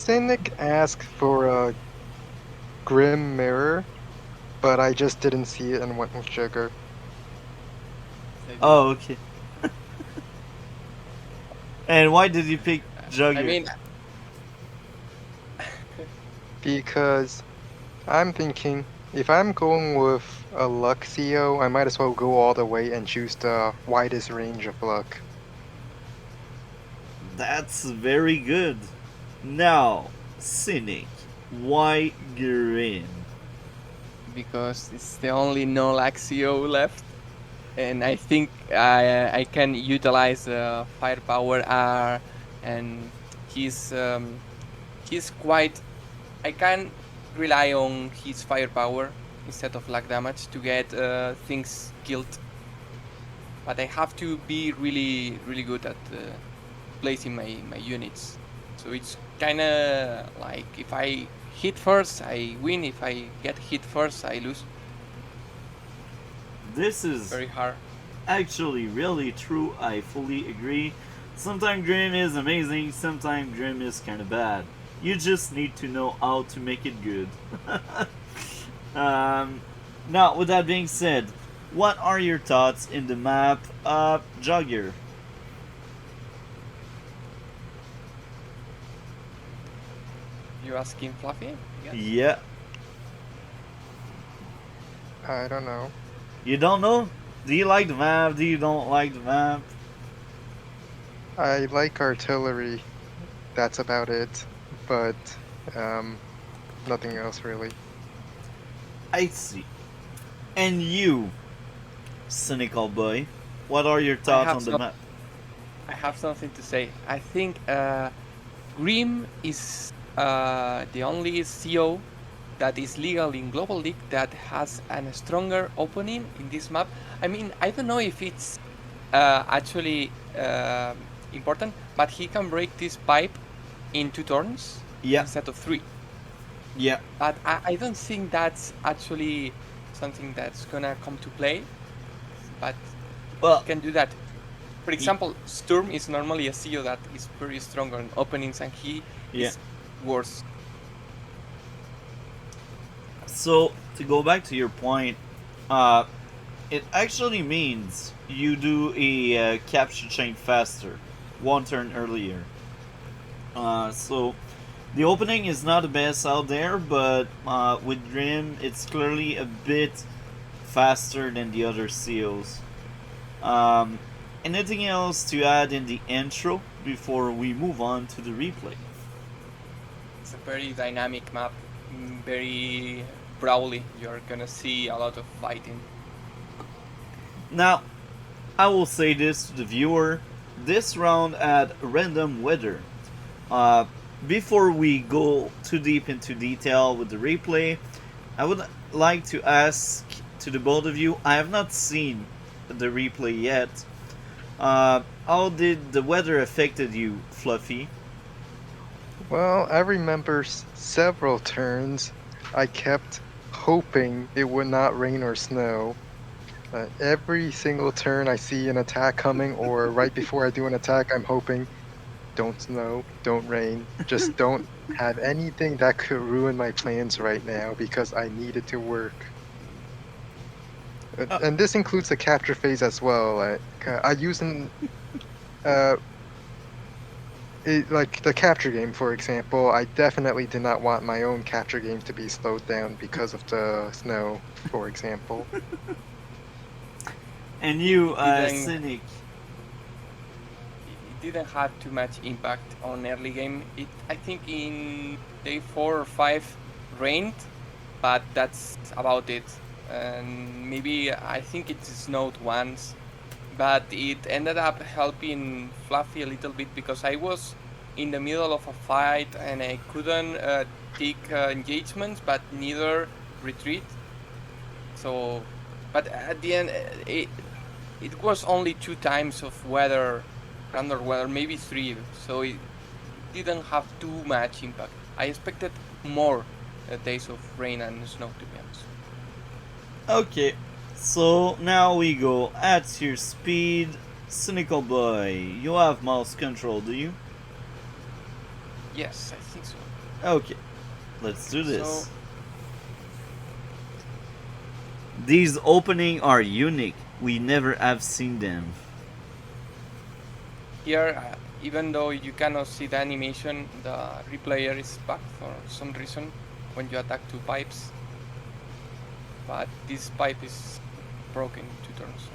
Cynic asked for a Grim Mirror, but I just didn't see it and went with Sugar. Same here. Oh, okay. And why did you pick I Jugger? mean, Because I'm thinking if I'm going with a Luxio, I might as well go all the way and choose the widest range of luck. That's very good. Now, Cynic, why Grin? because it's the only no Laxio left, and I think I can utilize firepower and he's um, he's quite. I can rely on his firepower instead of lag damage to get things killed, but I have to be really good at placing my units. So it's kind of like if I hit first, I win. If I get hit first, I lose. This is Very hard. actually really true. I fully agree. Sometimes Grim is amazing, sometimes Grim is kind of bad. You just need to know how to make it good. um, Now, with that being said, what are your thoughts in the map Jogger? You asking Fluffy? I guess. Yeah, I don't know. you don't know? Do you like the map? Do you don't like the map? I like artillery. That's about it. But um, nothing else really. I see. And you, cynical boy, what are your I thoughts have on the some. map? I have something to say. I think Grim is the only CO that is legal in Global League that has a stronger opening in this map. I mean, I don't know if it's actually important, but he can break this pipe in 2 turns Yeah, instead of 3. yeah. But I don't think that's actually something that's gonna come to play. But he Well, can do that. For y- example, Sturm is normally a CEO that is very strong on openings, and he yeah. is worse. So to go back to your point, uh, it actually means you do a capture chain faster, one turn earlier. So the opening is not the best out there, but with Grim, it's clearly a bit faster than the other seals. Um, Anything else to add in the intro before we move on to the replay? It's a very dynamic map, very brawly. You're gonna see a lot of fighting. Now, I will say this to the viewer: this round had random weather. Uh, Before we go too deep into detail with the replay, I would like to ask to the both of you. I have not seen the replay yet. How did the weather affected you, Fluffy? Well, I remember several turns I kept hoping it would not rain or snow. Every single turn I see an attack coming, or right before I do an attack, I'm hoping don't snow, don't rain, just don't have anything that could ruin my plans right now because I need it to work. Uh, And this includes the capture phase as well. I use uh, like the capture game, for example. I definitely did not want my own capture games to be slowed down because of the snow, for example. and you, Didn't Cynic. it didn't have too much impact on early game. It I think in day 4 or 5 rained, but that's about it. And maybe I think it snowed once, but it ended up helping Fluffy a little bit because I was in the middle of a fight and I couldn't take engagements, but neither retreat. So, but at the end, it was only 2 times of weather, random weather, maybe 3. So it didn't have too much impact. I expected more days of rain and snow, to be honest. Okay, so now we go at your speed. Cynical boy, you have mouse control, do you? Yes, I think so. Okay, let's do So this. These openings are unique. We never have seen them. here, even though you cannot see the animation, the replayer is back for some reason when you attack two pipes. But this pipe is broken in 2 turns.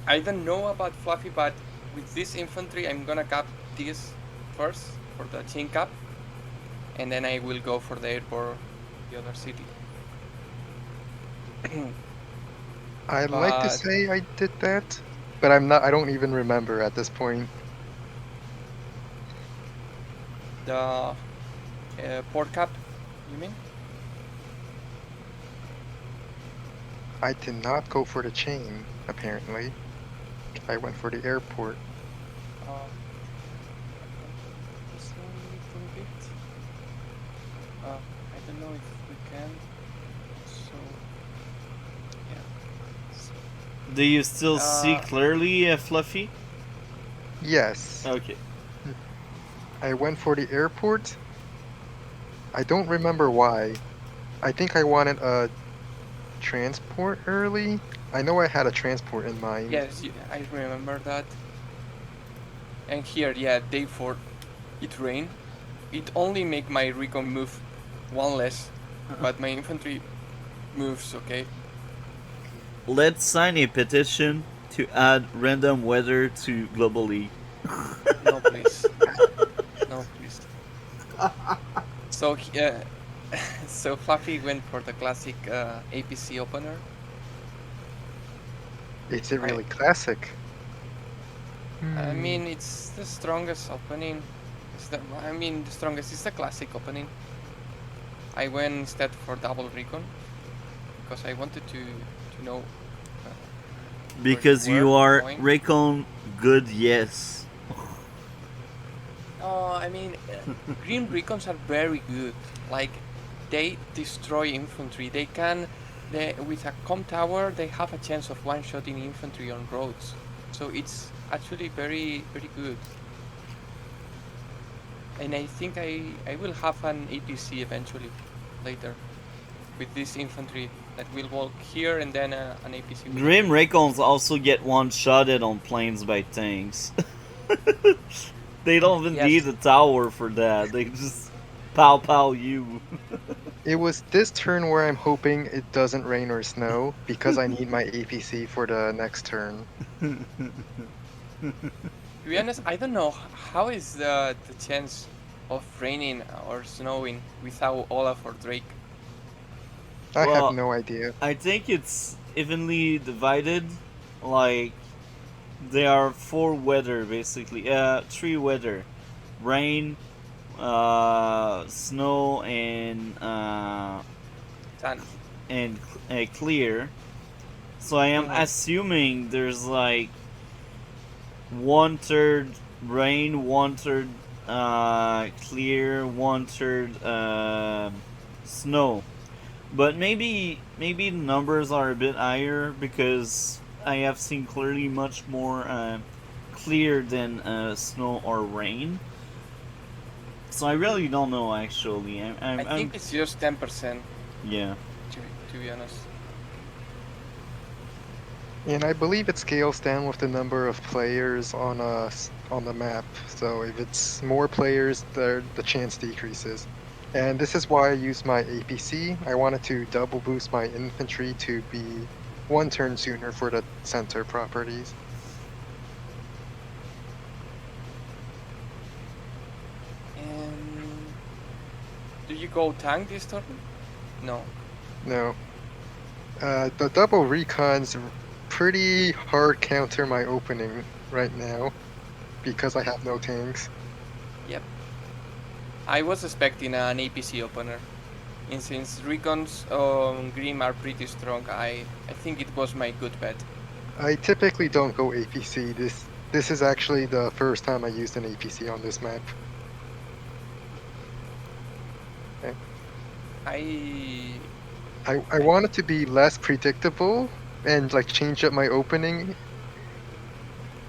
I don't know about Fluffy, but with this infantry, I'm gonna cap this first for the chain cap, and then I will go for the airport, the other city. I'd like to But say I did that, but I'm not. I don't even remember at this point. the port cap, you mean? I did not go for the chain, apparently. I went for the airport. Uh, just a little bit. I don't know if we can. So yeah. So, Do you still see uh, clearly, Fluffy? Yes, Okay. I went for the airport. I don't remember why. I think I wanted a transport early. I know I had a transport in mind. yes, I remember that. And here, yeah, day 4, it rained. It only make my recon move one less, but my infantry moves, okay? Let's sign a petition to add random weather to Global League. No, please. No, please. So, so Fluffy went for the classic APC opener. Is it I, really classic? I Hmm. mean, it's the strongest opening. The strongest is the classic opening. I went instead for double recon because I wanted to know uh, where you Because you were are going. Raycon good, yes. Oh, green recons are very good. Like, they destroy infantry. With a com tower, they have a chance of one-shotting infantry on roads. So it's actually very, very good. And I think I will have an APC eventually, later, with this infantry that will walk here and then an APC will Grim take. Raycons also get one-shotted on planes by tanks. They don't even need Yes, a tower for that. They just pow pow you. It was this turn where I'm hoping it doesn't rain or snow because I need my APC for the next turn. to be honest, I don't know how is the chance of raining or snowing without Olaf or Drake. I have Well, no idea. I think it's evenly divided. Like there are four weather basically. Three weather: rain, snow, Sun. and clear. So I am Mhm. assuming there's like 1/3 rain, 1/3 clear, 1/3 snow. But maybe the numbers are a bit higher because I have seen clearly much more clear than snow or rain. So I really don't know actually. I I'm think it's just 10%, yeah. to be honest. And I believe it scales down with the number of players on the map. So if it's more players, the chance decreases. And this is why I use my APC. I wanted to double boost my infantry to be one turn sooner for the center properties. And do you go tank this turn? No. No, the double recon's pretty hard counter my opening right now because I have no tanks. Yep. I was expecting an APC opener. And since recons on Grim are pretty strong, I think it was my good bet. I typically don't go APC. This is actually the first time I used an APC on this map. Okay. I I I want it to be less predictable and like change up my opening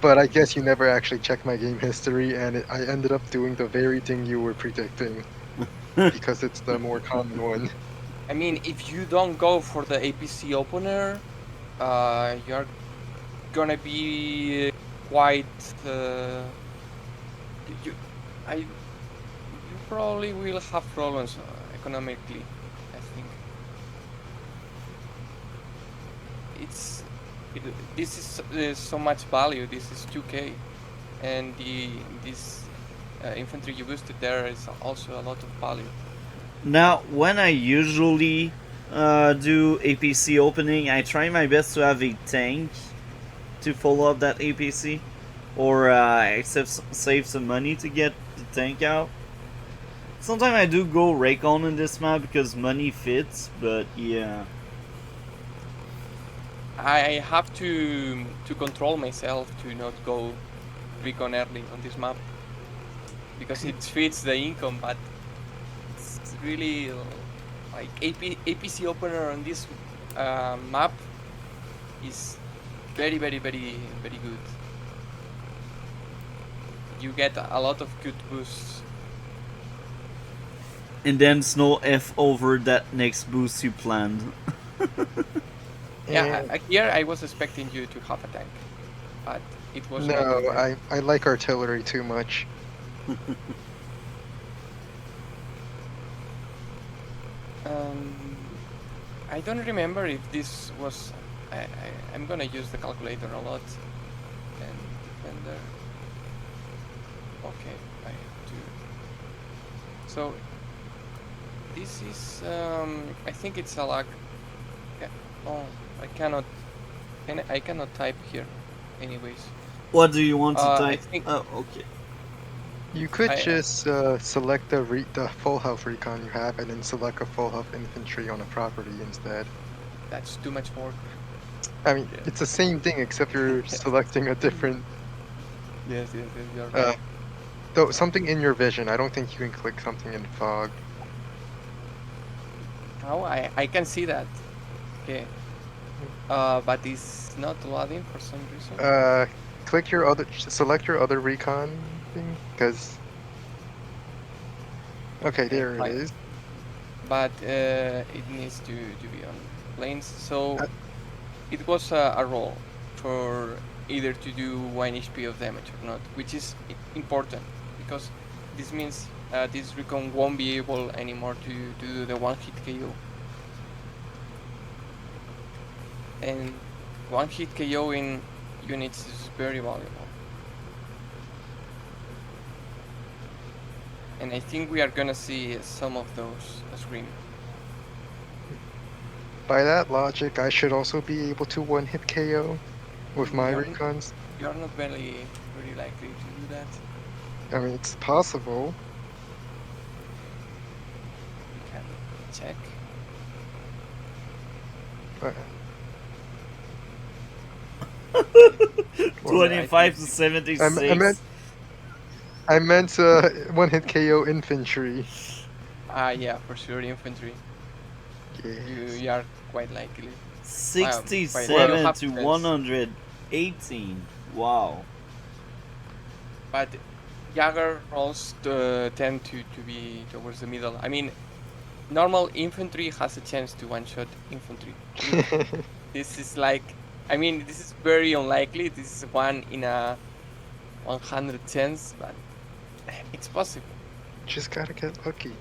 But I guess you never actually checked my game history, and I ended up doing the very thing you were predicting because it's the more common one. I mean, if you don't go for the APC opener, you're gonna be quite. You, you probably will have problems economically. I think it's it, this is so much value. This is 2K, and this infantry you boosted there is also a lot of value. Now, when I usually do APC opening, I try my best to have a tank to follow up that APC, or I save some money to get the tank out. Sometimes I do go Raycon in this map because money fits, but yeah. I have to control myself to not go recon early on this map because it fits the income, but it's really like APC opener on this map is very good. You get a lot of good boosts. And then Snow F over that next boost you planned. Yeah, And here I was expecting you to have a tank, but it was not no, in there. I like artillery too much. Um, I don't remember if this was. I'm gonna use the calculator a lot. And defender. Okay, I have to. So this is. I think it's a lag. Oh, I cannot. I cannot type here. Anyways. What do you want to I type? think Oh, okay. You could I. just select the full health recon you have, and then select a full health infantry on a property instead. That's too much work. I mean, Yeah. it's the same thing except you're selecting a different, Yes, you're uh, right. though something in your vision. I don't think you can click something in fog. Oh, I can see that. Okay. But it's not loading for some reason. Uh, click your other, select your other recon thing, because okay, Okay, there it fine. is. But it needs to be on planes. So Uh, it was a roll for either to do 1 HP of damage or not, which is important because this means this recon won't be able anymore to do the 1-hit KO. And 1-hit KO in units is very valuable. And I think we are gonna see some of those scream. By that logic, I should also be able to one-hit KO with my recons. You're not very likely to do that. I mean, it's possible. We can check. But, well, 25 to I, 76. I meant one-hit KO infantry. Yeah, for sure, infantry. Yes. You are quite likely. You Sixty-seven have to chance. 118. Wow. But Jagger rolls tend to be towards the middle. I mean, normal infantry has a chance to one-shot infantry. This is like, I mean, this is very unlikely. This is 1 in a 100 chance, but it's possible. Just gotta get lucky.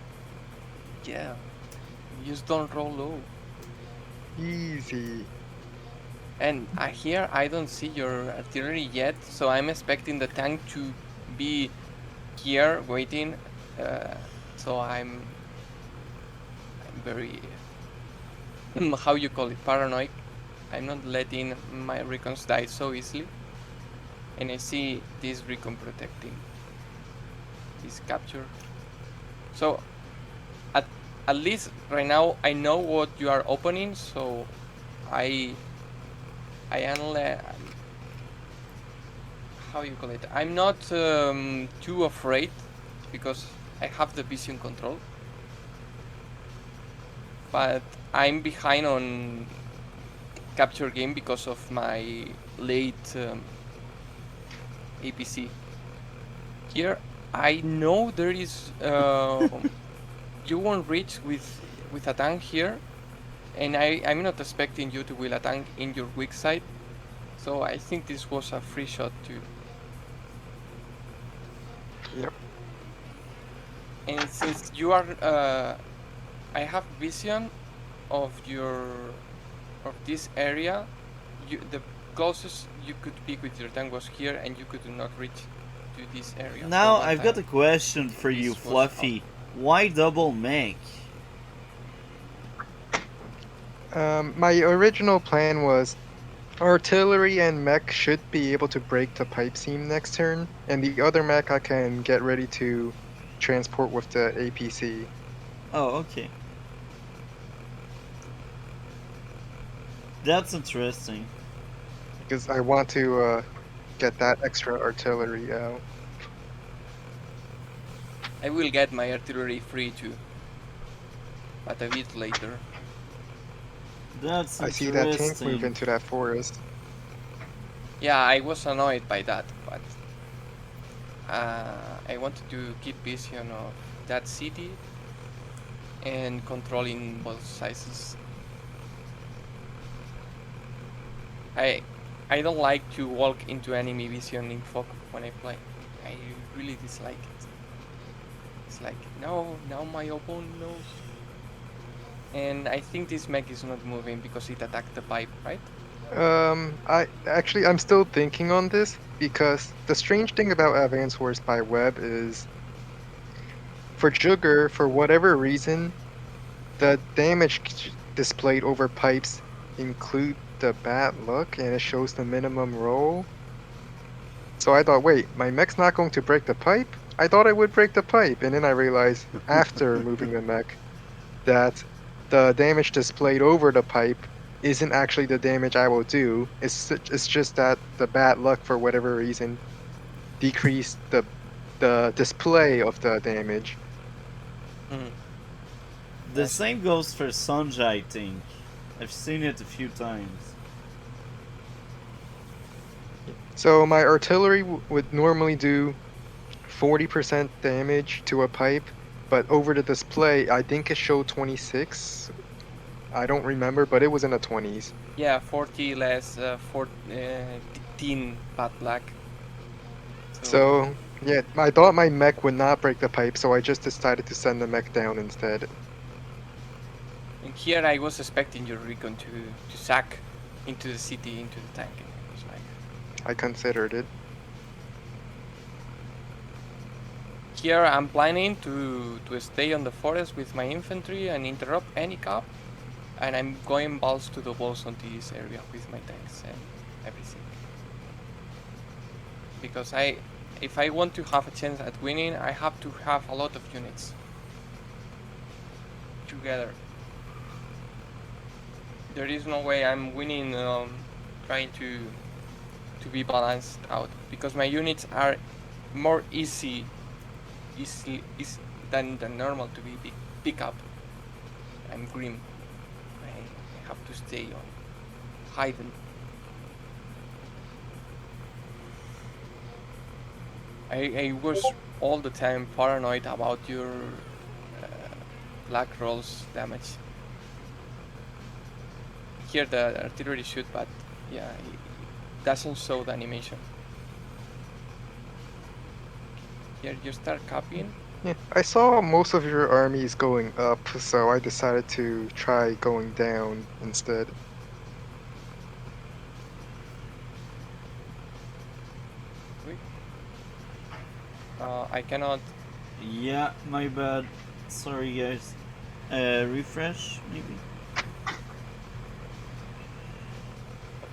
Yeah, you just don't roll low. Easy. And here I don't see your artillery yet, so I'm expecting the tank to be here waiting. So I'm very how you call it, paranoid. I'm not letting my recons die so easily. And I see this recon protecting this capture. So at least right now I know what you are opening, so I analyze how you call it. I'm not too afraid because I have the vision control, but I'm behind on capture game because of my late APC. Here, I know there is you won't reach with a tank here, and I'm not expecting you to wheel a tank in your weak side, so I think this was a free shot too. Yep. And since you are, I have vision of this area. The closest you could pick with your tank was here, and you could not reach to this area for Now one I've got time. a question for you, This was how. Fluffy. Why double mech? My original plan was artillery and mech should be able to break the pipe seam next turn, and the other mech I can get ready to transport with the APC. Oh, okay. That's interesting. Because I want to get that extra artillery out. I will get my artillery free too, but a bit later. That's I see that tank move interesting. into that forest. Yeah, I was annoyed by that, but I wanted to keep vision of that city and controlling both sizes. I I don't like to walk into enemy vision in fog when I play. I really dislike it. It's like, no, now my opponent knows. And I think this mech is not moving because it attacked the pipe, right? I'm still thinking on this because the strange thing about Advance Wars by Web is for Jugger, for whatever reason, the damage displayed over pipes include the bad luck and it shows the minimum roll. So I thought, wait, my mech's not going to break the pipe? I thought I would break the pipe, and then I realized after moving the mech that the damage displayed over the pipe isn't actually the damage I will do. It's just that the bad luck for whatever reason decreased the display of the damage. Hmm. The I see. same goes for Sonja, I think. I've seen it a few times. So my artillery would normally do 40% damage to a pipe, but over the display, I think it showed 26. I don't remember, but it was in the 20s. Yeah, 40 less 14 bad luck. So, So, yeah, I thought my mech would not break the pipe, so I just decided to send the mech down instead. and here I was expecting your recon to sack into the city, into the tank, and I was like, I considered it. here I'm planning to stay on the forest with my infantry and interrupt any cap, and I'm going balls to the walls on this area with my tanks and everything. Because if I want to have a chance at winning, I have to have a lot of units together. There is no way I'm winning trying to be balanced out, because my units are more easy than normal to be pick up. I'm grim. I have to stay on hidden. I was all the time paranoid about your black rolls damage. Here the artillery shoot, but yeah, it doesn't show the animation. Here you start copying. Yeah, I saw most of your armies going up, so I decided to try going down instead. Wait. I cannot. Yeah, my bad. Sorry, guys. Refresh, maybe?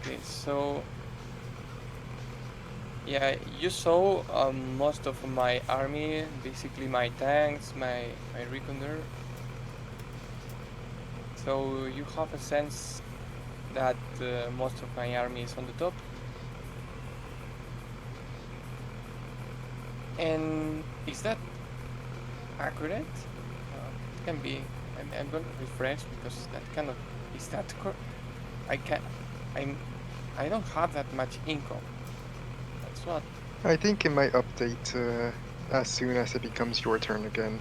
Okay, so yeah, you saw most of my army, basically my tanks, my recon there. So you have a sense that most of my army is on the top. And is that accurate? It can be. I'm going to refresh because that cannot. Is that correct? I can. I'm. I don't have that much income. That's what I think it might update as soon as it becomes your turn again.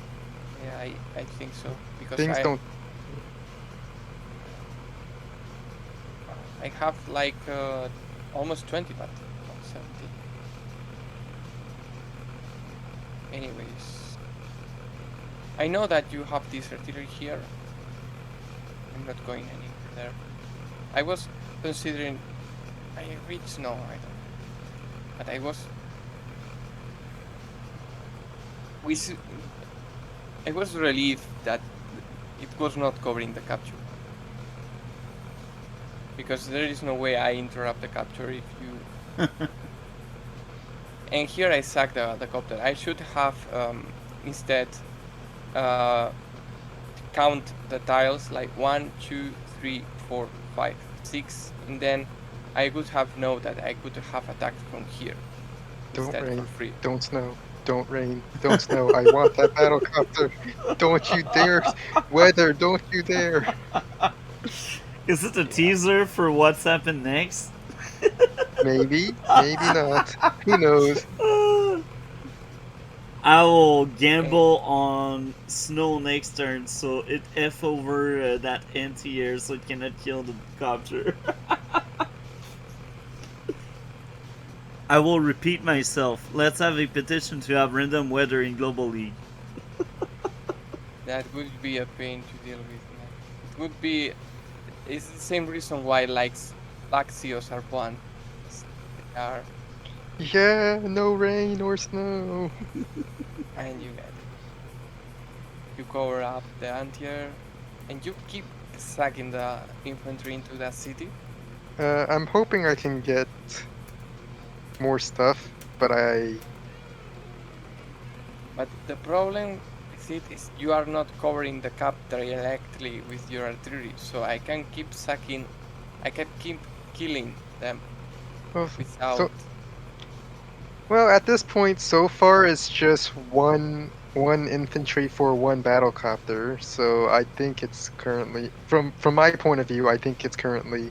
Yeah, I think so because Things don't. I have like almost 20, but not 17. Anyways, I know that you have this artillery here. I'm not going anywhere there. I was considering. I reach no, I don't. But I was. I was relieved that it was not covering the capture. Because there is no way I interrupt the capture if you. And here I sack the copter. I should have instead count the tiles like 1, 2, 3, 4, 5, 6, and then I would have known that I could have attacked from here Don't instead for rain. free. Don't snow. Don't rain. Don't snow. I want that battlecopter. Don't you dare. Weather, don't you dare. Is it a Yeah. teaser for what's happened next? Maybe. Maybe not. Who knows? I will And gamble on snow next turn, so it F over that anti-air so it cannot kill the copter. I will repeat myself. Let's have a petition to have random weather in Global League. that would be a pain to deal with. Man. It would be. It's the same reason why like Laxios are banned. They are, Yeah, no rain or snow. and you cover up the anti-air, and you keep sacking the infantry into that city. I'm hoping I can get more stuff, but But the problem with it is you are not covering the cap directly with your artillery, so I can keep sacking, I can keep killing them well, without. at this point so far it's just one infantry for one battlecopter, so I think it's currently from my point of view, I think it's currently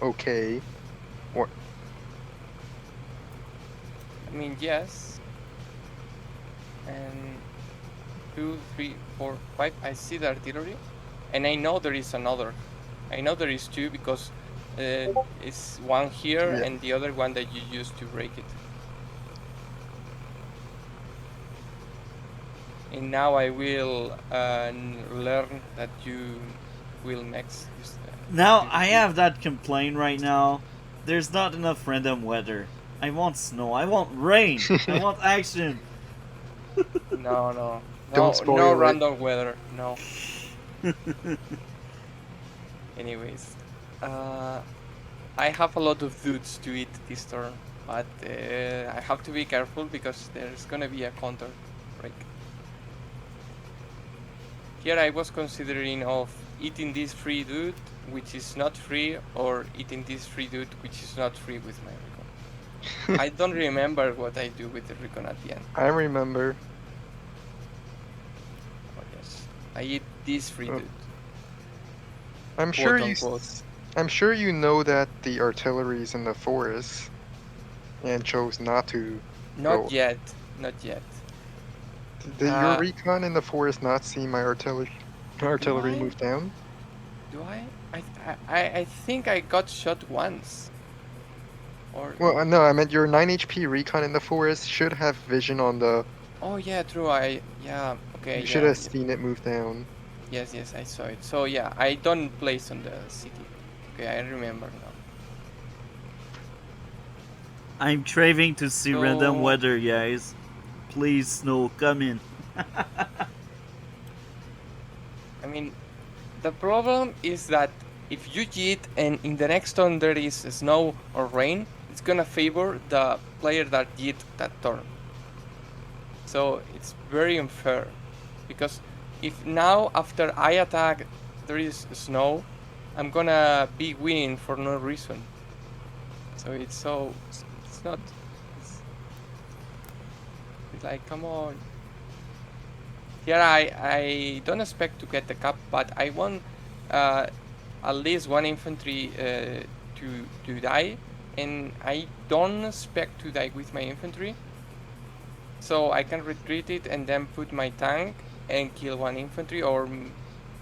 okay. Or I mean, yes. And 2, 3, 4, 5. I see the artillery, and I know there is another. I know there is two because it's one here yeah. and the other one that you used to break it. And now I will learn that you will next. Now, I have that complaint right now. There's not enough random weather. I want snow. I want rain. I want action. No, Don't no spoil it. random weather. No. Anyways, I have a lot of dudes to eat this turn, but I have to be careful because there's gonna be a counter break. Here I was considering of eating this free dude, which is not free, or eating this free dude, which is not free with my recon. I don't remember what I do with the recon at the end. I remember. Oh yes, I eat this free Oh, dude, I'm sure quote you unquote. I'm sure you know that the artillery's in the forest and chose not to Not go. yet, not yet. Did your recon in the forest not see my Do artillery I? move down? Do I? I think I got shot once. Or Well, no, I meant your 9 HP recon in the forest should have vision on the. oh yeah, true. Yeah. Okay. You should Yeah. have seen it move down. Yes. I saw it. So yeah, I don't place on the city. Okay, I remember now. I'm craving to see random So weather, guys. Please, snow, come in. I mean, the problem is that if you cheat and in the next turn there is snow or rain, it's gonna favor the player that cheat that turn. So it's very unfair because if now after I attack there is snow, I'm gonna be winning for no reason. So it's not it's like come on. Here I don't expect to get the cap, but I want at least one infantry to die, and I don't expect to die with my infantry so I can retreat it and then put my tank and kill one infantry, or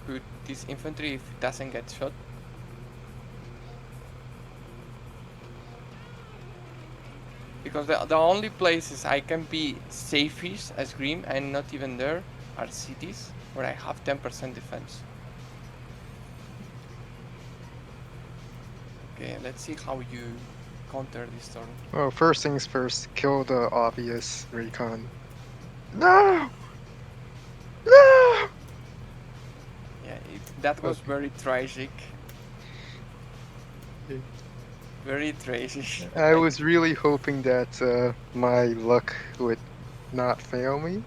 put this infantry if it doesn't get shot. Because the only places I can be safe-ish as Grim, and not even there, are cities where I have 10% defense. Okay, let's see how you counter this turn. Well, first things first, kill the obvious recon. No! No! Yeah, that was Okay. very tragic. Yeah. Very tragic. I Like, was really hoping that my luck would not fail me.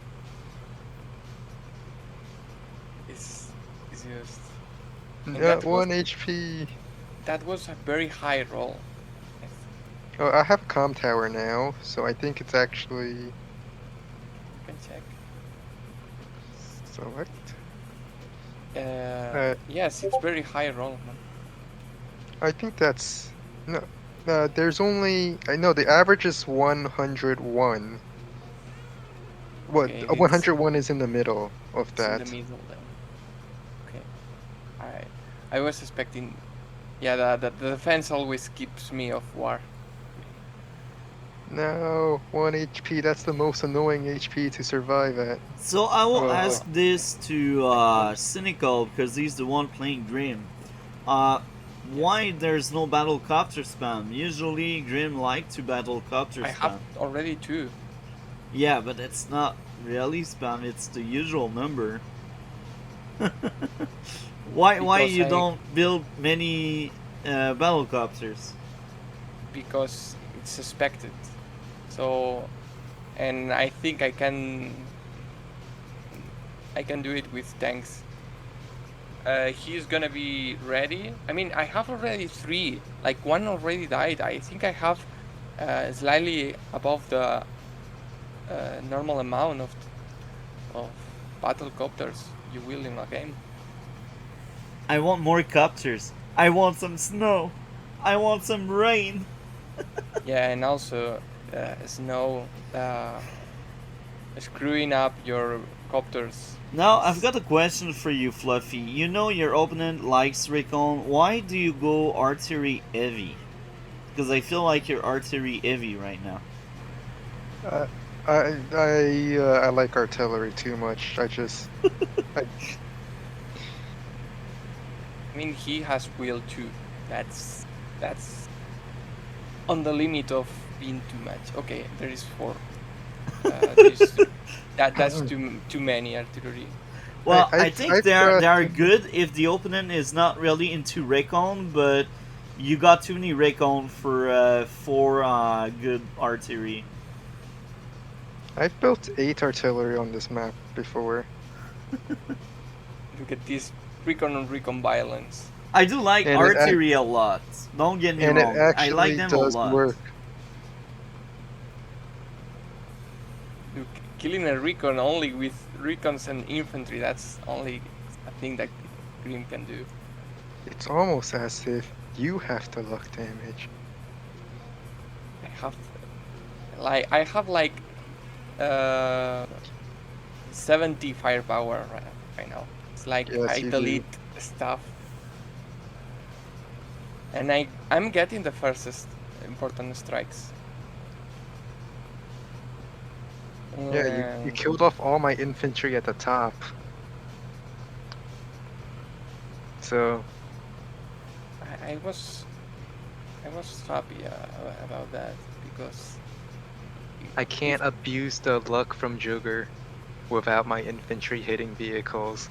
it's just, and No, 1 HP. that was a very high roll. Oh, I have a comm tower now, so I think it's actually You can check. select. Yes, it's very high roll, man. I think that's no. There's only I know the average is 101. What Okay, 101 is in the middle of it's in the that. middle then. Okay, I was expecting. Yeah, the defense always keeps me off war. No, 1 HP. That's the most annoying HP to survive at. So I will Well, ask this to Cynical because he's the one playing Grim. Uh, Yes, why there's no battle copter spam? Usually Grim like to battle copter I have spam. already two. Yeah, but it's not really spam. It's the usual number. Why because you I don't build many battle copters? because it's suspected. So, and I think I can do it with tanks. He's gonna be ready. I mean, I have already three. Like one already died. I think I have slightly above the normal amount of battle copters you will in a game. I want more copters. I want some snow. I want some rain. Yeah, and also snow screwing up your copters. Now I've Is, got a question for you, Fluffy. You know your opponent likes recon. Why do you go artillery heavy? Because I feel like you're artillery heavy right now. uh, I like artillery too much. I I mean, he has wheel too. That's on the limit of being too much. Okay, there is four. There's that's too many artillery. Well, I think I've got they are good if the opponent is not really into recon, but you got too many recon for four good artillery. I've built 8 artillery on this map before. Look at this recon on recon violence. I do like And artillery a lot. Don't get me and it wrong. I like actually them a does lot. work. Look, killing a recon only with recons and infantry, that's only a thing that Grim can do. It's almost as if you have the luck damage. I have like uh 70 firepower right now. It's like Yes, I you do. delete stuff, and I'm getting the first important strikes. Yeah, you And killed off all my infantry at the top. So I was happy about that because I if can't abuse the luck from Jugger without my infantry hitting vehicles.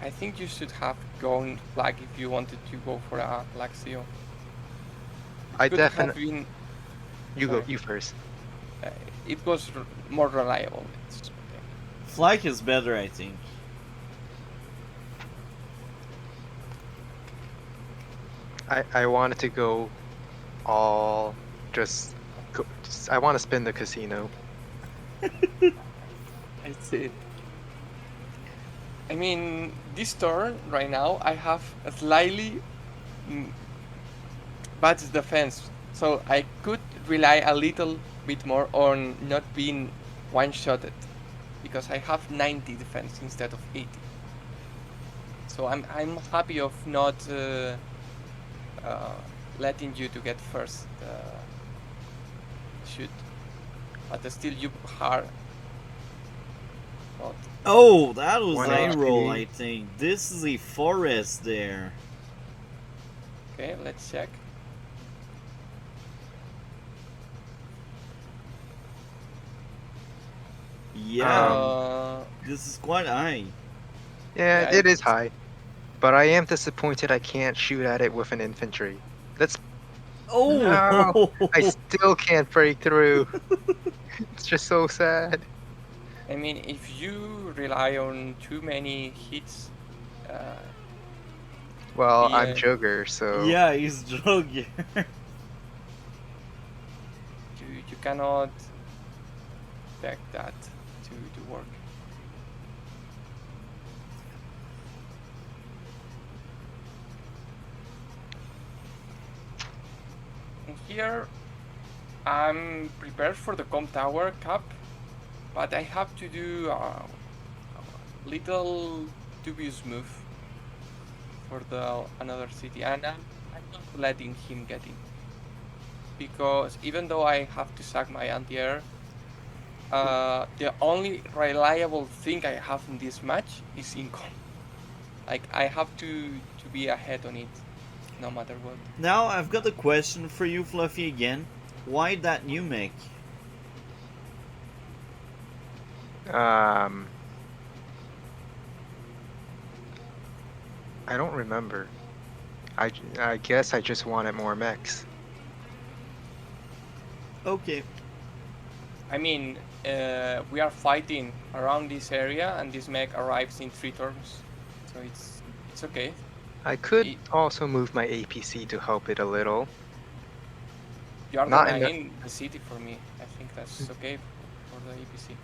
I think you should have gone flag if you wanted to go for a flag seal. I Could have definitely been. you go Sorry, you first. it was more reliable. It's okay. Flag is better, I think. I wanted to go all I want to spin the casino. I see. I mean, this turn right now, I have a slightly bad defense, so I could rely a little bit more on not being one-shotted, because I have 90 defense instead of 80. So I'm happy of not letting you to get first shoot, but still you hard. Not Oh, that was One a uh, roll, HP. I think. This is a forest there. okay. Let's check. Yeah, Um, this is quite high. yeah, Yeah, it is high, but I am disappointed I can't shoot at it with an infantry. Let's. No, I Oh, still can't break through. It's just so sad. I mean, if you rely on too many hits, uh, Well, I'm yeah, Jugger, so yeah, he's jogging. you cannot expect that to work. And here, I'm prepared for the com tower cap, but I have to do a little dubious move for the another city, and I'm not letting him get in, because even though I have to sack my anti-air, the only reliable thing I have in this match is income. Like, I have to be ahead on it, no matter what. Now, I've got a question for you, Fluffy, again. Why that new mech? um, I don't remember. I guess I just wanted more mechs. Okay. I mean, we are fighting around this area, and this mech arrives in 3 turns, so it's okay. I could It, also move my APC to help it a little. you are Not in the. denying the city for me. I think that's okay for the APC.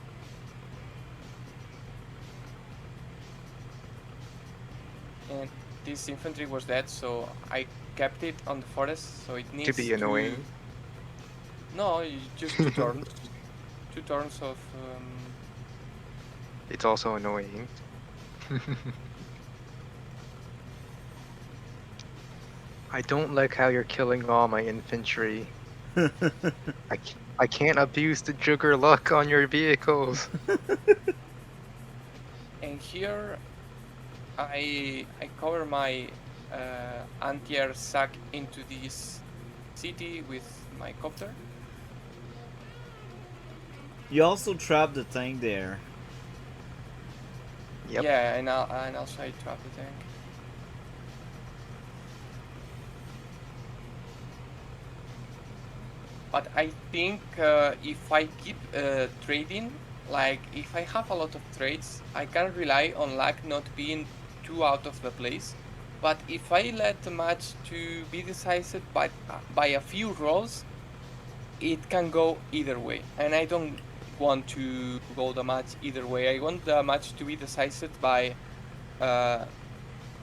And this infantry was dead, so I kept it on the forest, so it To needs be to. annoying. No, just 2 turns. 2 turns of. It's also annoying. I don't like how you're killing all my infantry. I can't abuse the Jugger luck on your vehicles. And here, I cover my anti-air sack into this city with my copter. You also trapped the tank there. Yep. Yeah, and also I trap the tank. But I think if I keep trading, like if I have a lot of trades, I can rely on luck not being too out of the place. But if I let the match to be decided by a few rolls, it can go either way, and I don't want to go the match either way. I want the match to be decided uh,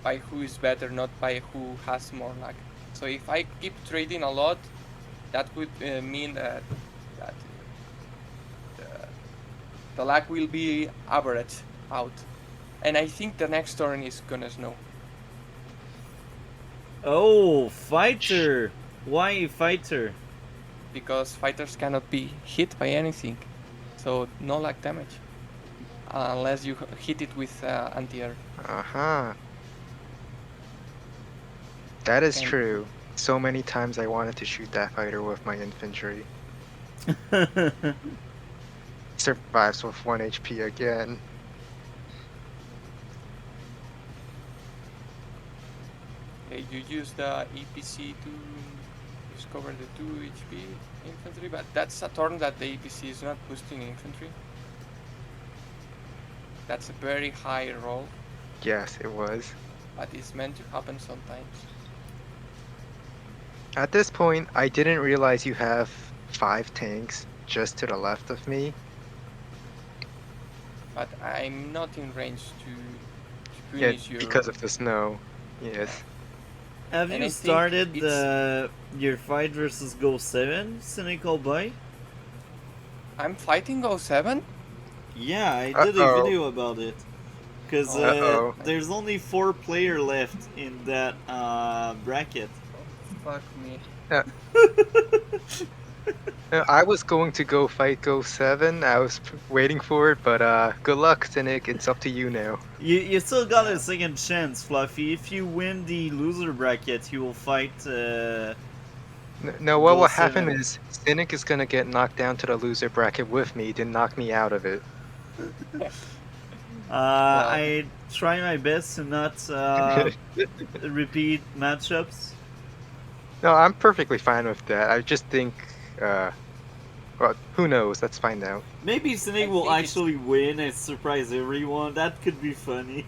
by who is better, not by who has more luck. So if I keep trading a lot, that would mean that the luck will be average out, and I think the next turn is gonna snow, Oh, fighter! Why a fighter? because fighters cannot be hit by anything, so no luck damage unless you hit it with anti-air. Uh-huh. That is And true. So many times I wanted to shoot that fighter with my infantry. Survives with 1 HP again. you use the EPC to discover the 2 HP infantry, but that's a turn that the EPC is not boosting infantry. That's a very high roll, Yes, it was. but it's meant to happen sometimes. At this point, I didn't realize you have 5 tanks just to the left of me. But I'm not in range to Yeah, punish because your. of the snow. Yeah. Yes. Have And you I think started it's your fight versus Go 7, Cynical Boy? I'm fighting 07? Yeah, I did a Uh-oh. video about it. Because Oh, Uh-oh. there's only 4 players left in that bracket. oh, fuck me. Uh, I was going to go fight Go 7. I was waiting for it, but good luck, Cynic. It's up to you now. You still got a Yeah. second chance, Fluffy. If you win the loser bracket, you will fight No, what Go will happen 7. is Cynic is gonna get knocked down to the loser bracket with me to knock me out of it. Well, I try my best to not repeat matchups. No, I'm perfectly fine with that. I just think, well, who knows? Let's find out. Maybe Snake I will think it's. actually win and surprise everyone. That could be funny.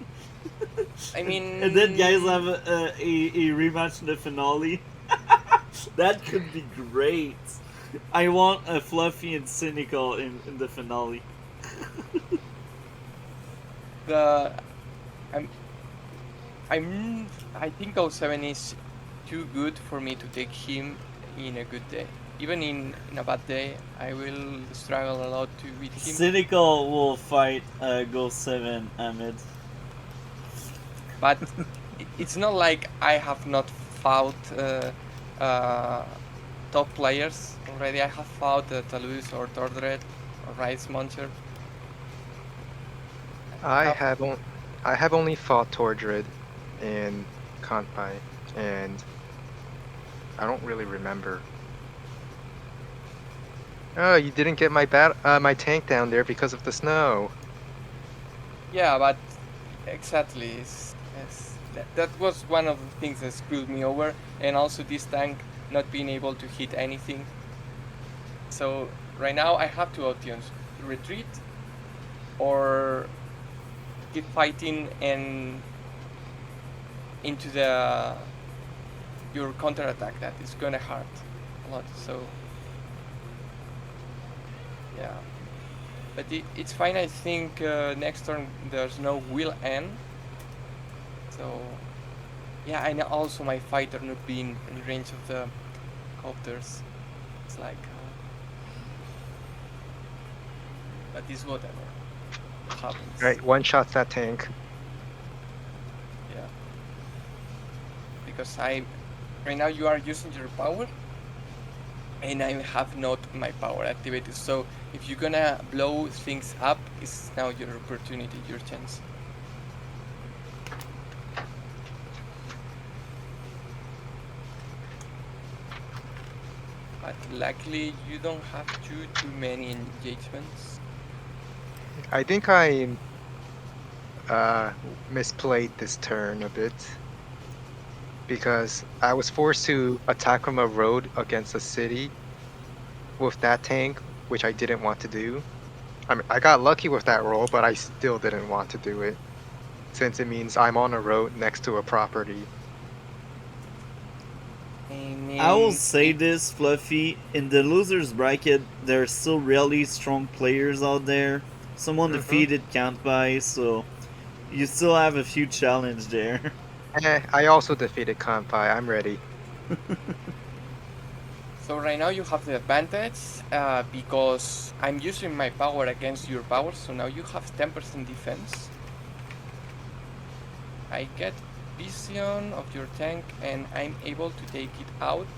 I And then guys mean, have a rematch in the finale. That could be great. I want a Fluffy and Cynical in the finale. the I'm I think 07 is too good for me to take him in a good day. Even in a bad day, I will struggle a lot to beat him. Cynical will fight Go 7 Ahmed. But it's not like I have not fought uh, top players already. I have fought Toulouse or Tordred or Rice Muncher. I I have. have on, I have only fought Tordred and Kanbei, and I don't really remember. Oh, you didn't get my tank down there because of the snow. Yeah, but exactly. That was one of the things that screwed me over, and also this tank not being able to hit anything. So right now I have two options: retreat or keep fighting and into the your counter attack. That is gonna hurt a lot. So yeah, but it's fine. I think next turn there's no will end. So yeah, and also my fighter not being in range of the copters. It's like, but it's whatever. It happens. Right, one shots that tank. Yeah. Because right now you are using your power, and I have not my power activated. So if you're gonna blow things up, it's now your opportunity, your chance. But luckily you don't have too many engagements. I think I misplayed this turn a bit because I was forced to attack from a road against a city with that tank, which I didn't want to do. I mean, I got lucky with that roll, but I still didn't want to do it since it means I'm on a road next to a property. I I will mean, say this, Fluffy. In the losers bracket, there are still really strong players out there. Someone Mm-hmm. defeated Kanbei, so you still have a few challenge there. I also defeated Kanpai. I'm ready. so right now you have the advantage because I'm using my power against your power. So now you have 10% defense. I get vision of your tank and I'm able to take it out,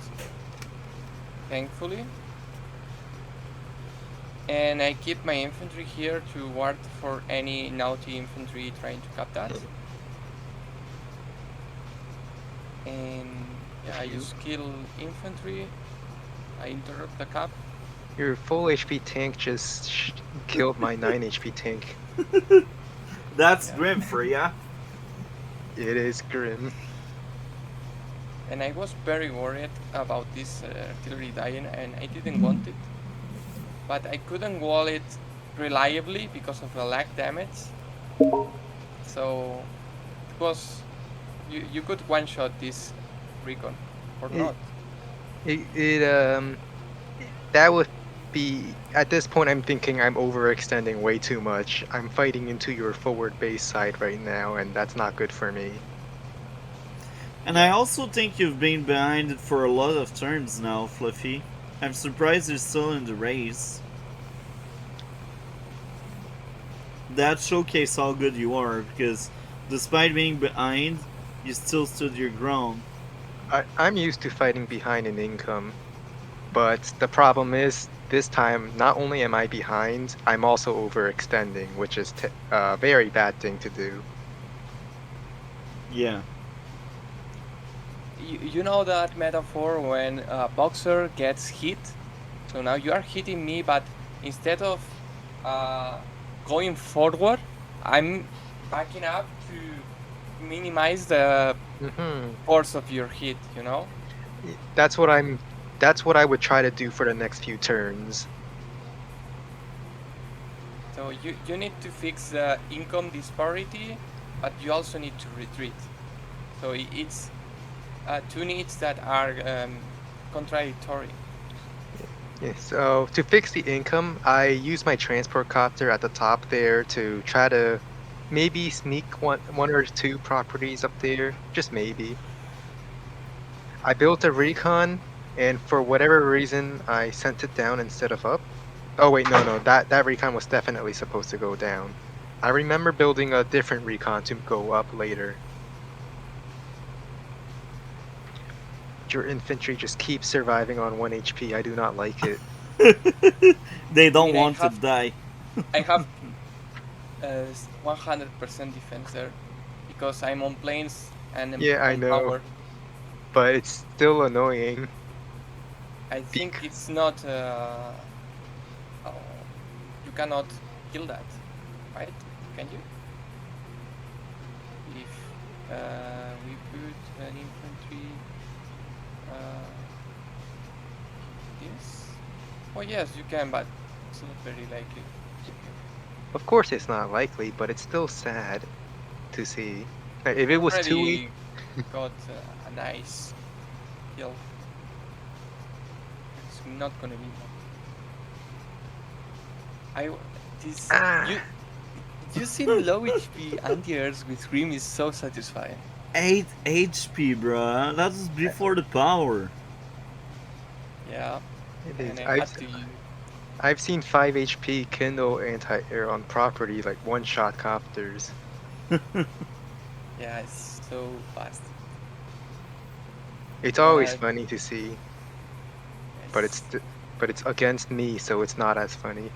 thankfully. And I keep my infantry here to ward for any naughty infantry trying to cap that. And yeah, I just kill infantry. I interrupt the cap. Your full HP tank just killed my 9 HP tank. That's Yeah. grim for ya. It is grim. And I was very worried about this artillery dying, and I didn't want it. But I couldn't wall it reliably because of the lag damage. So it was you could one shot this recon or It, not. it that would be at this point. I'm thinking I'm overextending way too much. I'm fighting into your forward base side right now, and that's not good for me. And I also think you've been behind it for a lot of turns now, Fluffy. I'm surprised you're still in the race. that showcased how good you are because despite being behind, you still stood your ground. I'm used to fighting behind in income, but the problem is this time not only am I behind, I'm also overextending, which is a very bad thing to do. Yeah. You know that metaphor when a boxer gets hit? So now you are hitting me, but instead of uh, going forward, I'm backing up to minimize the Hmm. force of your hit, you know? That's what I'm. That's what I would try to do for the next few turns. So you need to fix the income disparity, but you also need to retreat. So it's two needs that are contradictory. Yeah, so to fix the income, I use my transport copter at the top there to try to maybe sneak one or two properties up there, just maybe. I built a recon, and for whatever reason, I sent it down instead of up. Oh wait, no, that recon was definitely supposed to go down. I remember building a different recon to go up later. Your infantry just keeps surviving on 1 HP. I do not like it. They I don't mean, want to die. I have 100% defense there because I'm on planes and Yeah, I on know, power. but it's still annoying. I think Bec- it's not. You cannot kill that, right? Can you? If we put an infantry, uh, this. Oh yes, you can, but it's not very likely. Okay. of course, it's not likely, but it's still sad to see. Like, if it You was 2 weeks, already got a nice kill. It's not gonna be more. I this ah, using low HP anti-airs with Grim is so satisfying. 8 HP, bruh. That was before the power. Yeah, it is. and I had to use. I've seen 5 HP Kindle anti-air on property like one-shot copters. Yeah, it's so fast. It's always But funny to see, but yes, but it's against me, so it's not as funny.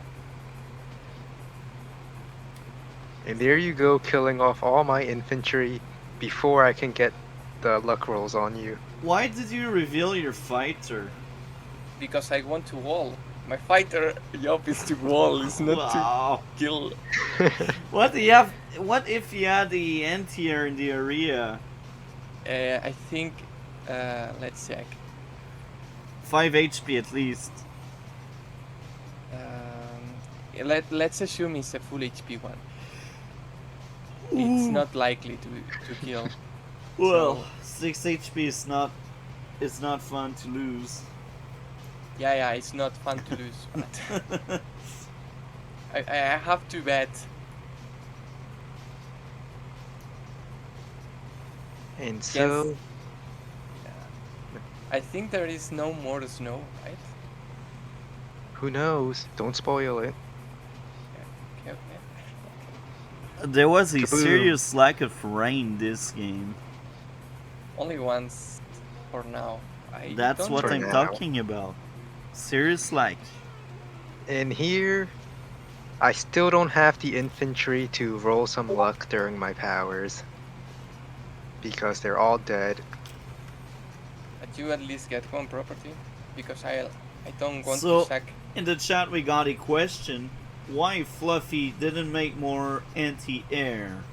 And there you go, killing off all my infantry before I can get the luck rolls on you. Why did you reveal your fighter? because I want to wall. My fighter job is to wall, is not to Wow. kill. What do you have? What if you had the anti-air in the area? I think. Let's check. 5 HP at least. Let's assume it's a full HP one. It's Ooh. not likely to kill. Well, So 6 HP is not. It's not fun to lose. yeah, it's not fun to lose, but I have to bet. And Yes. so, Yeah. I think there is no more snow, right? who knows? Don't spoil it. Yeah. Okay. Okay. Okay. There was a Kaboom. serious lack of rain this game. Only once for now. I That's don't what For I'm now. remember. talking about. Serious lack. And here, I still don't have the infantry to roll some luck during my powers because they're all dead. But you at least get one property because I don't want to So, sack. in the chat, we got a question: why Fluffy didn't make more anti-air?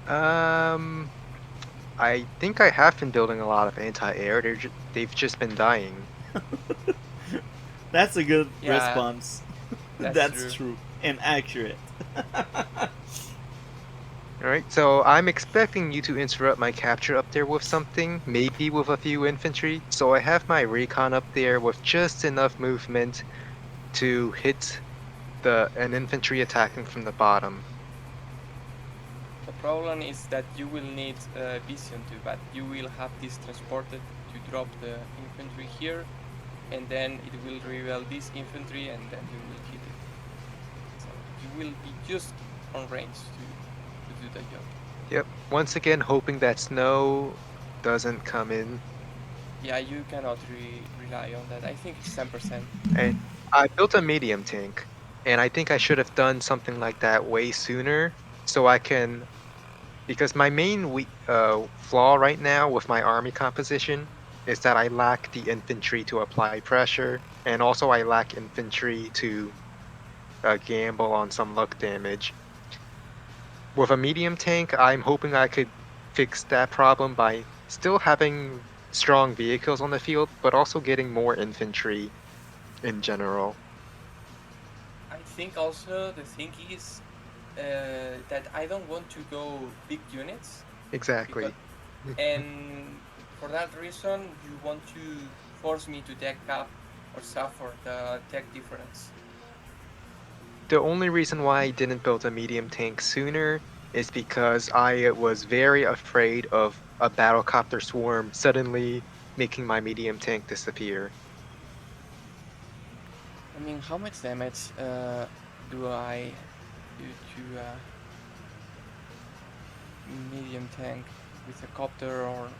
Um, I think I have been building a lot of anti-air. They've just been dying. That's a good Yeah, response. that's That's true. true and accurate. All right, so I'm expecting you to interrupt my capture up there with something, maybe with a few infantry. So I have my recon up there with just enough movement to hit an infantry attacking from the bottom. The problem is that you will need vision too, but you will have this transported to drop the infantry here. and then it will reveal this infantry, and then you will hit it. So you will be just on range to do the job. Yep. Once again, hoping that snow doesn't come in. Yeah, you cannot rely on that. I think it's 10%. And I built a medium tank, and I think I should have done something like that way sooner, so I can. Because my main flaw right now with my army composition is that I lack the infantry to apply pressure, and also I lack infantry to gamble on some luck damage. With a medium tank, I'm hoping I could fix that problem by still having strong vehicles on the field, but also getting more infantry in general. I think also the thing is that I don't want to go big units because, Exactly. and for that reason, you want to force me to deck up or suffer the tech difference. The only reason why I didn't build a medium tank sooner is because I was very afraid of a battlecopter swarm suddenly making my medium tank disappear. I mean, how much damage do I do to a medium tank with a copter or?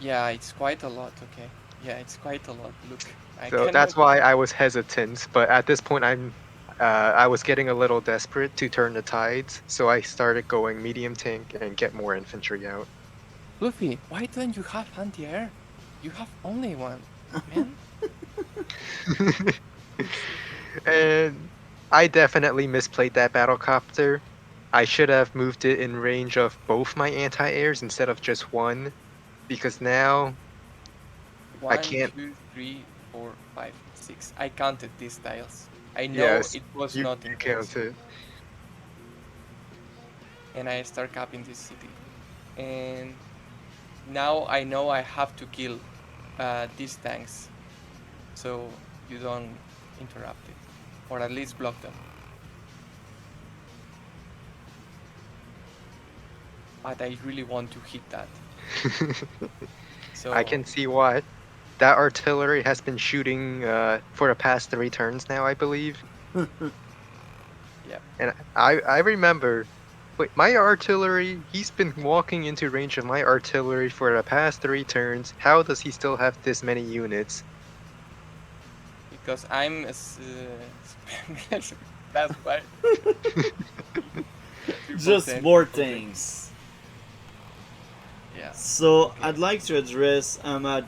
Yeah, it's quite a lot. Okay. Yeah, it's quite a lot. Look, I So cannot. that's why I was hesitant, but at this point I was getting a little desperate to turn the tides, so I started going medium tank and get more infantry out. Fluffy, why don't you have anti-air? You have only one, man. And I definitely misplayed that battlecopter. I should have moved it in range of both my anti-airs instead of just one, because now I One, can't. two, three, four, five, six. I counted these tiles. I know Yes, it was you not in range, count it. and I start capping this city. And now I know I have to kill these tanks, so you don't interrupt it, or at least block them. But I really want to hit that. I So can see why. That artillery has been shooting for the past 3 turns now, I believe. yeah, And I remember, wait, my artillery, he's been walking into range of my artillery for the past 3 turns. How does he still have this many units? because that's why. Triple Just 10, more triple 10. things. Yeah. So Okay. I'd like to address Ahmad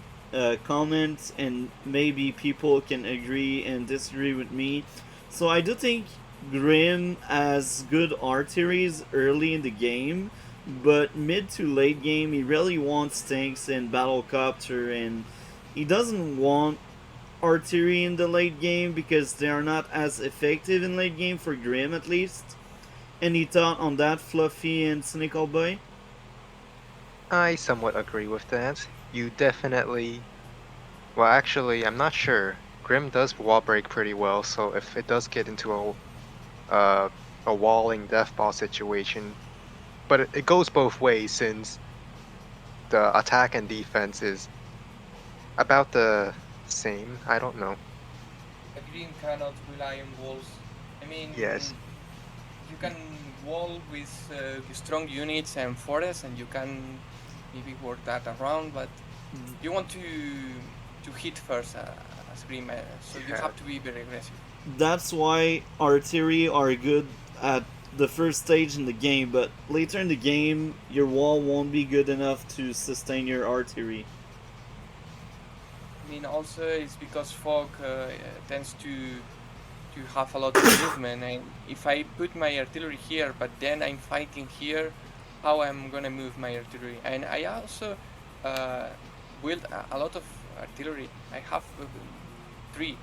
comment, and maybe people can agree and disagree with me. So I do think Grim has good arteries early in the game, but mid to late game he really wants tanks and battlecopter, and he doesn't want artillery in the late game because they are not as effective in late game for Grim at least. Any thought on that, Fluffy and Cynical Boy? I somewhat agree with that. You definitely. Well, actually, I'm not sure. Grim does wall break pretty well, so if it does get into uh, a walling death ball situation, but it goes both ways since the attack and defense is about the same. I don't know. A green cannot rely on walls. I Yes. mean, you can wall with strong units and forests, and you can maybe work that around. But you want to hit first as green, so you Yeah. have to be very aggressive. That's why artillery are good at the first stage in the game, but later in the game, your wall won't be good enough to sustain your artillery. I mean, also it's because fog tends to have a lot of movement, and if I put my artillery here, but then I'm fighting here, how I'm gonna move my artillery? And I also uh, build a lot of artillery. I have three,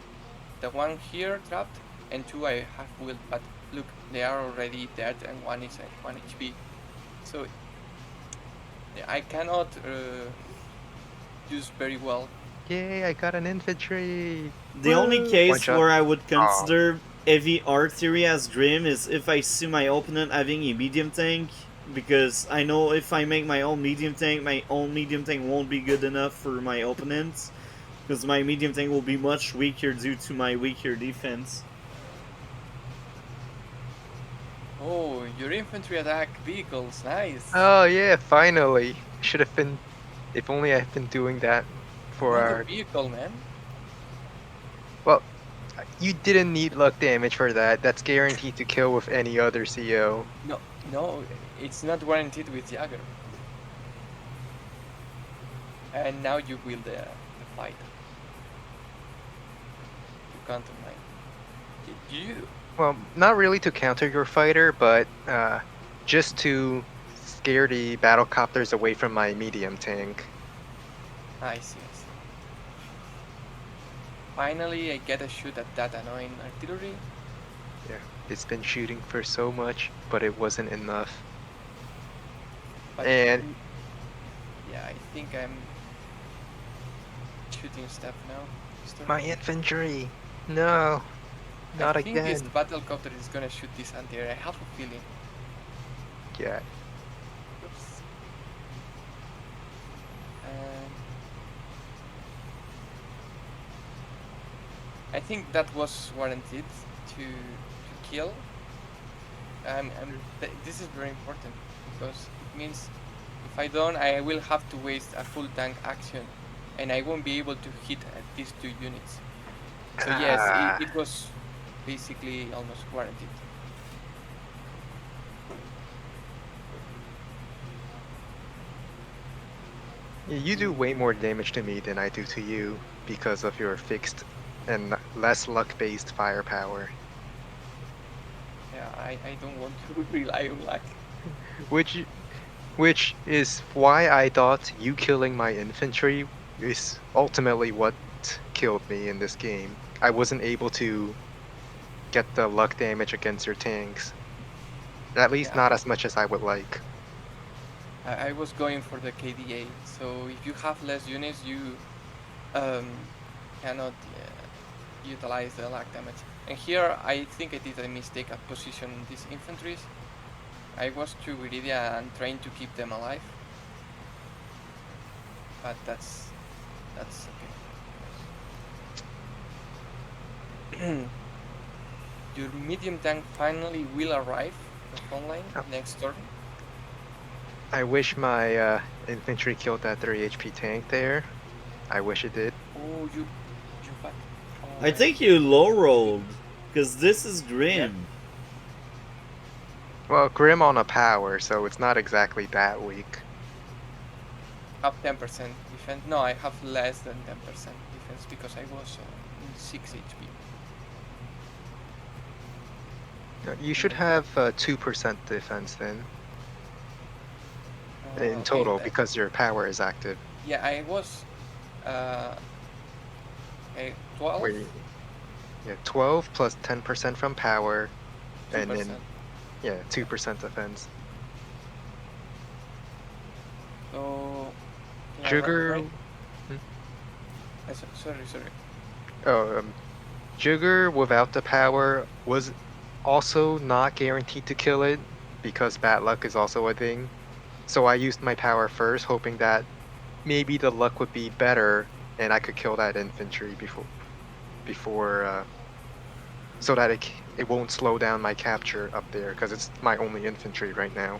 the one here trapped, and two I have built. But look, they are already dead, and one is at 1 HP. So I cannot use very well. Yay, I got an infantry. The only Woo! One case shot. where I would Oh, consider heavy artillery as Grim is if I see my opponent having a medium tank because I know if I make my own medium tank won't be good enough for my opponents, because my medium tank will be much weaker due to my weaker defense. Oh, your infantry attack vehicles, nice. Oh yeah, finally. Should have been. If only I've been doing that for Another our. vehicle, man. Well, you didn't need luck damage for that. That's guaranteed to kill with any other CO. No, no, it's not guaranteed with Jagger. And now you will the fight. You counter mine. You. Well, not really to counter your fighter, but just to scare the battle copters away from my medium tank. I see, I see. Finally, I get a shoot at that annoying artillery. Yeah, it's been shooting for so much, but it wasn't enough. But And yeah, I think I'm shooting stuff now. my infantry! No, not I think this again. battlecopter is gonna shoot this anti-air. I have a feeling. Yeah, Oops. Um, I think that was warranted to kill. This is very important because it means if I don't, I will have to waste a full tank action, and I won't be able to hit these two units. So yes, it was basically almost guaranteed. Yeah, you do way more damage to me than I do to you because of your fixed and less luck-based firepower. Yeah, I don't want to rely on luck. Which which is why I thought you killing my infantry is ultimately what killed me in this game. I wasn't able to get the luck damage against your tanks. At least Yeah, not as much as I would like. I was going for the KDA. So if you have less units, you cannot utilize the luck damage. And here, I think I did a mistake at positioning these infantries. I was too greedy and trying to keep them alive. But that's okay. Your medium tank finally will arrive the front line Oh. next turn. I wish my infantry killed that 3 HP tank there. I wish it did. Oh, you back. I think you low rolled, because this is Grim. Well, Grim on a power, so it's not exactly that weak. Have 10% defense. No, I have less than 10% defense because I was 6 HP. You should have 2% defense then, in And, total, because your power is active. yeah, I was 12. Wait, yeah, 12 plus 10% from power, 2%. and then, yeah, 2% defense. So yeah, Sugar. right. Sorry. Oh, Jigger without the power was also not guaranteed to kill it because bad luck is also a thing. So I used my power first, hoping that maybe the luck would be better and I could kill that infantry before so that it won't slow down my capture up there because it's my only infantry right now.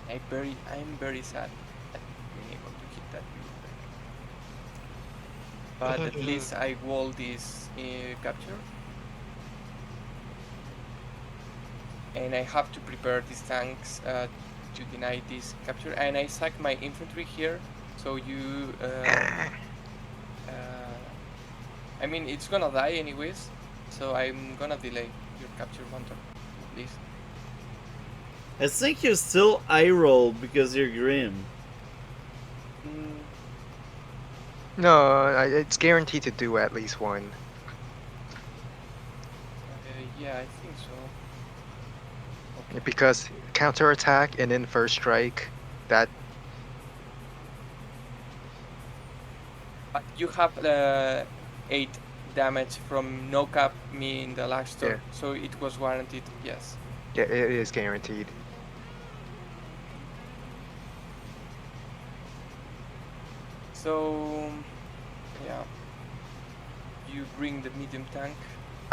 I'm very sad at being able to hit that build. But at least I wall this capture. And I have to prepare these tanks to deny this capture. And I sack my infantry here, so you... I mean, it's gonna die anyways, so I'm gonna delay your capture one turn, please. I think you still eye roll because you're Grim. No, it's guaranteed to do at least one. Yeah, I think so. Okay. Because counterattack and then first strike, that But you have 8 damage from no cap me in the last turn, Yeah. so it was warranted, yes. Yeah, it is guaranteed. So yeah, you bring the medium tank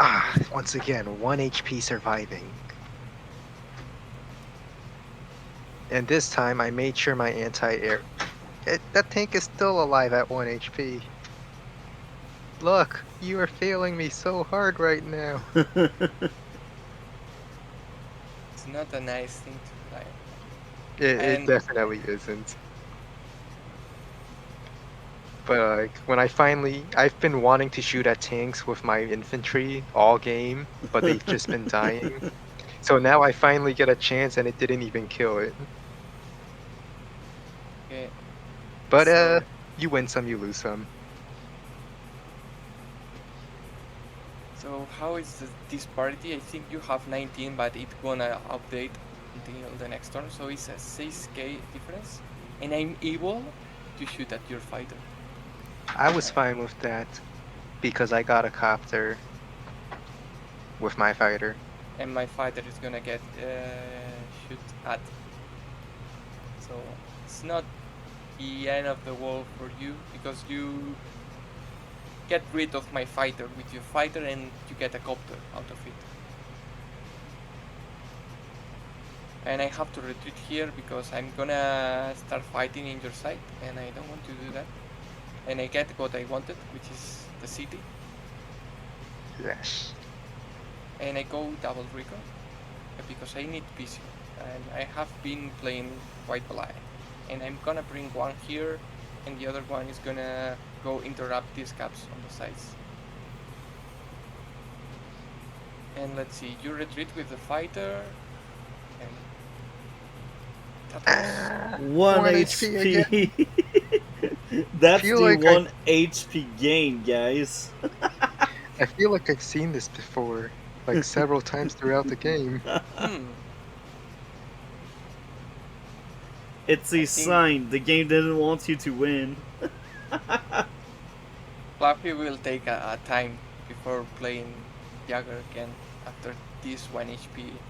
to Ah, the start. once again, 1 HP surviving. And this time I made sure my anti-air. That tank is still alive at 1 HP. Look, you are failing me so hard right now. It's not a nice thing to fly. It And definitely isn't. But when I've been wanting to shoot at tanks with my infantry all game, but they've just been dying. So now I finally get a chance and it didn't even kill it. okay, But so you win some, you lose some. so how is this parity? I think you have 19, but it gonna update until the next turn. So it's a 6k difference, and I'm able to shoot at your fighter. I was Uh, fine with that because I got a copter with my fighter. and my fighter is gonna get shoot at. So it's not the end of the world for you because you get rid of my fighter with your fighter and you get a copter out of it. And I have to retreat here because I'm gonna start fighting in your side and I don't want to do that. And I get what I wanted, which is the city. Yes. And I go double recon because I need PC. And I have been playing quite blind. And I'm gonna bring one here and the other one is gonna go interrupt these caps on the sides. And let's see, you retreat with the fighter and that was 1 1 HP again. HP. I That's feel the like I 1 HP gain, guys. I feel like I've seen this before, like several times throughout the game. hmm. It's I a think sign the game didn't want you to win. Fluffy will take a time before playing Jagger again after this 1 HP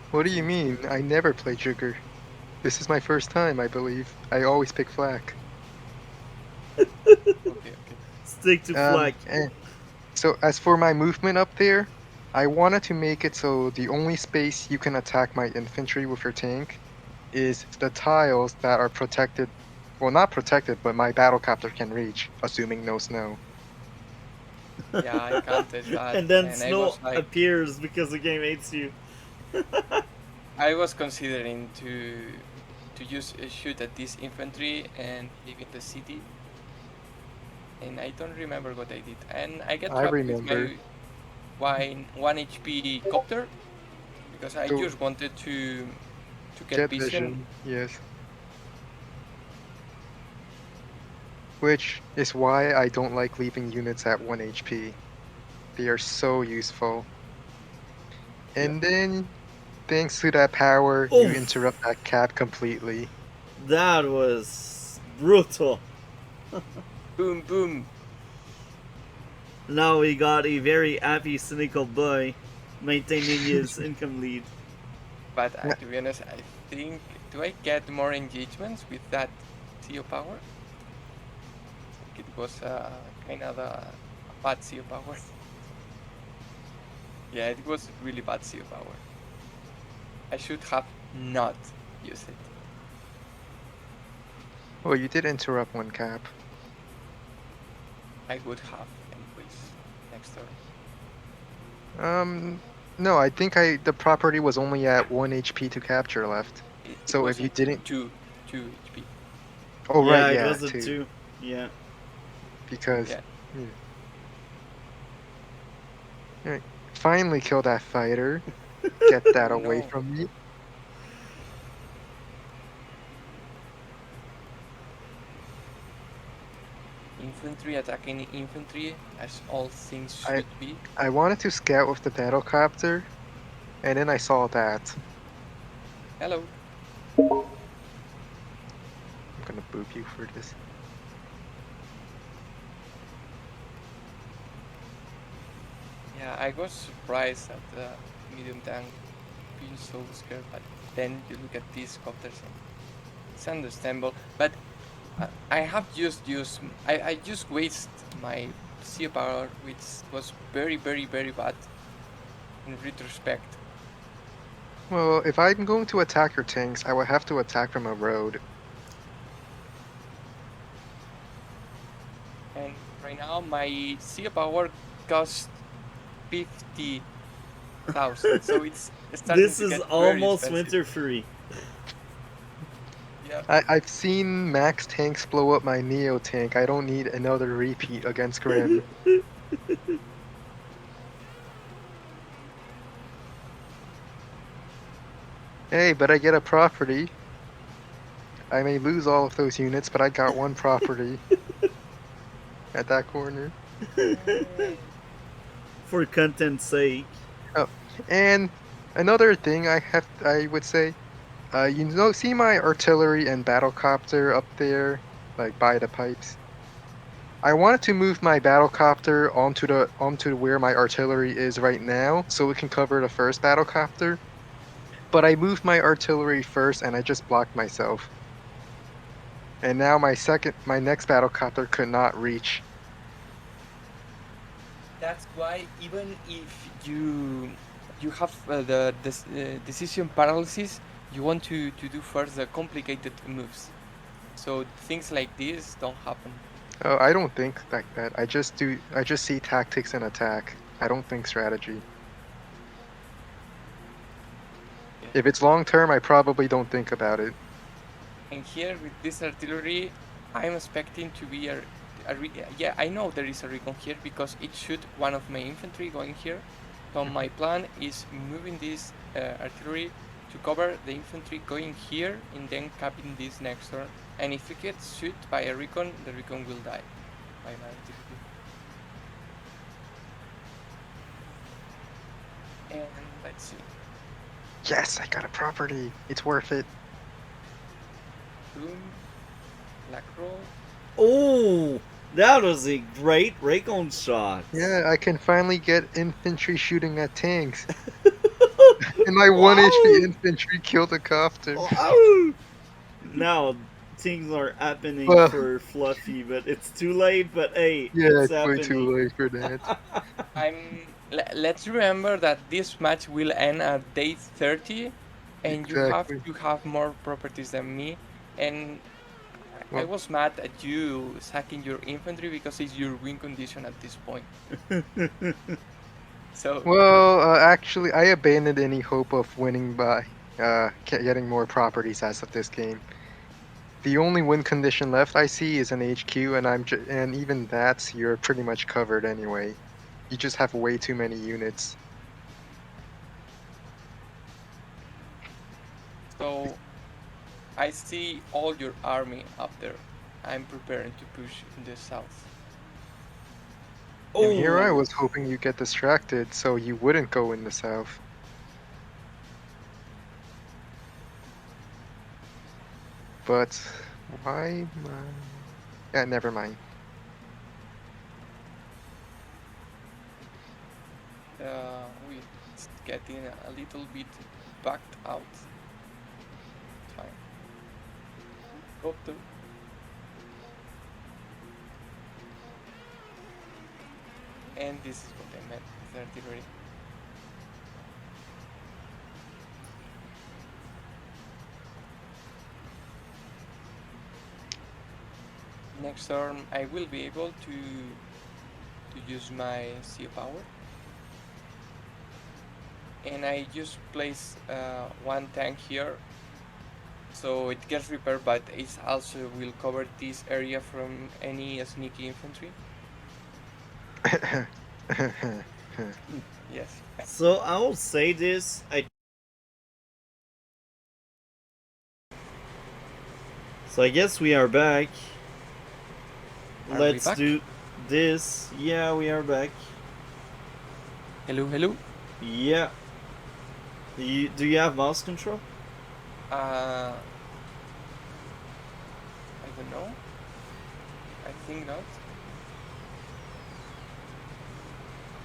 What do you thing. mean? I never play Jigger. This is my first time, I believe. I always pick Flak. Okay, okay. Stick to flag. Eh. So as for my movement up there, I wanted to make it so the only space you can attack my infantry with your tank is the tiles that are protected. Well, not protected, but my battlecopter can reach, assuming no snow. Yeah, I counted that And then and I snow was like, appears because the game hates you. I was considering to use a shoot at this infantry and leave in the city. And I don't remember what I did. And I get I trapped with remember. my 1 HP copter because I So just wanted to get get vision. vision, yes. Which is why I don't like leaving units at 1 HP. They are so useful. Yeah. And then, thanks to that power, you Oof, interrupt that cap completely. that was brutal. Boom, boom. Now we got a very happy, cynical boy maintaining his income lead. But Yeah, to be honest, I think do I get more engagements with that CO power? It was kind of a bad CO power. Yeah, it was really bad CO power. I should have not used it. well, you did interrupt one cap. I would have anyways next turn. Um, no, I think the property was only at 1 HP to capture left. It So if was you at didn't, two HP. oh right, Yeah, it yeah, was a too, 2. Yeah. because Yeah. yeah. Alright, finally kill that fighter. Get that Oh away no. from me. Infantry attacking infantry as all things I should be. I wanted to scout with the battlecopter, and then I saw that. Hello. I'm gonna boop you for this. Yeah, I was surprised at the medium tank being so scared. But then you look at these copters, and it's understandable. But I have just used I just waste my sea power, which was very very very bad in retrospect. Well, if I'm going to attack your tanks, I would have to attack from a road. And right now my sea power costs 50,000, so it's starting This to is get very almost expensive. winter free. Yeah. I've seen max tanks blow up my Neo tank. I don't need another repeat against Grim. Hey, but I get a property. I may lose all of those units, but I got one property at that corner. For content's sake. Oh, and another thing I would say, see my artillery and battlecopter up there, like by the pipes. I wanted to move my battlecopter onto where my artillery is right now, so it can cover the first battlecopter. But I moved my artillery first, and I just blocked myself. And now my next battlecopter could not reach. That's why even if you have the decision paralysis, you want to do first the complicated moves, so things like this don't happen. Oh, I don't think like that. I just see tactics and attack. I don't think strategy. Yeah. If it's long term, I probably don't think about it. And here with this artillery, I'm expecting to be yeah, I know there is a recon here because it shoot one of my infantry going here. So my plan is moving this artillery to cover the infantry going here and then capping this next turn. And if it gets shoot by a recon, the recon will die by my artillery. And let's see. Yes, I got a property. It's worth it. Boom, black roll. Oh, that was a great recon shot. Yeah, I can finally get infantry shooting at tanks. And my 1 Wow. HP infantry killed a copter. Wow. Now things are happening Well, for Fluffy, but it's too late. But hey, yeah, it's it's way happening. too late for that. Let's remember that this match will end at day 30, and Exactly. you have more properties than me. And I Well- was mad at you sacking your infantry because it's your win condition at this point. So Well, actually, I abandoned any hope of winning by getting more properties as of this game. The only win condition left I see is an HQ, and and even that you're pretty much covered anyway. You just have way too many units. so I see all your army up there. I'm preparing to push in the south. And here I Oh. was hoping you get distracted so you wouldn't go in the south. But why my... Yeah, never mind. We it's getting a little bit backed out. Fine. Copter. And this is what I meant with artillery. Next turn I will be able to use my sea power. And I just place one tank here, so it gets repaired, but it also will cover this area from any sneaky infantry. Yes. So I will say this. So I guess we are back. Are we Let's back? do this. Yeah, we are back. Hello, hello. Yeah. Do you have mouse control? I don't know. I think not.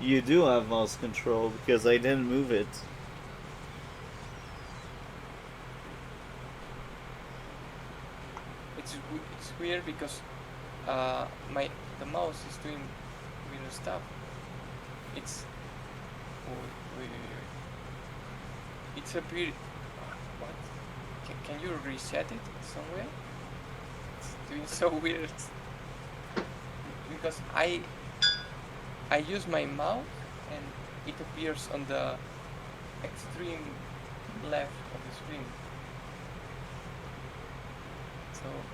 You do have mouse control because I didn't move it. weird because my the mouse is doing weird stuff. It's it's a bit. What? Can you reset it somewhere? It's doing so weird because I use my mouse and it appears on the extreme left of the screen. So,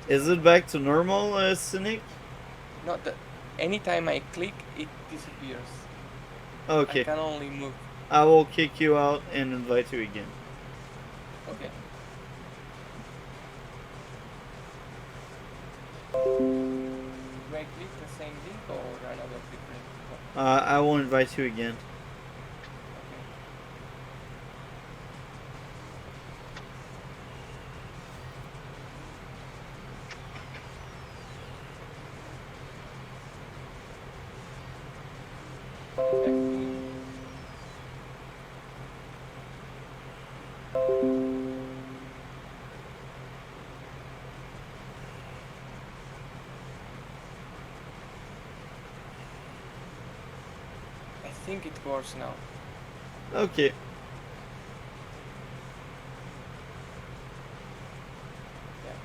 Is it back to normal, Cynic? not that anytime I click, it disappears. I Okay, can only move. I will kick you out and invite you again. Okay. Right click the same link or another different one? I will invite you again. Okay. I think it works now. Okay. Yeah.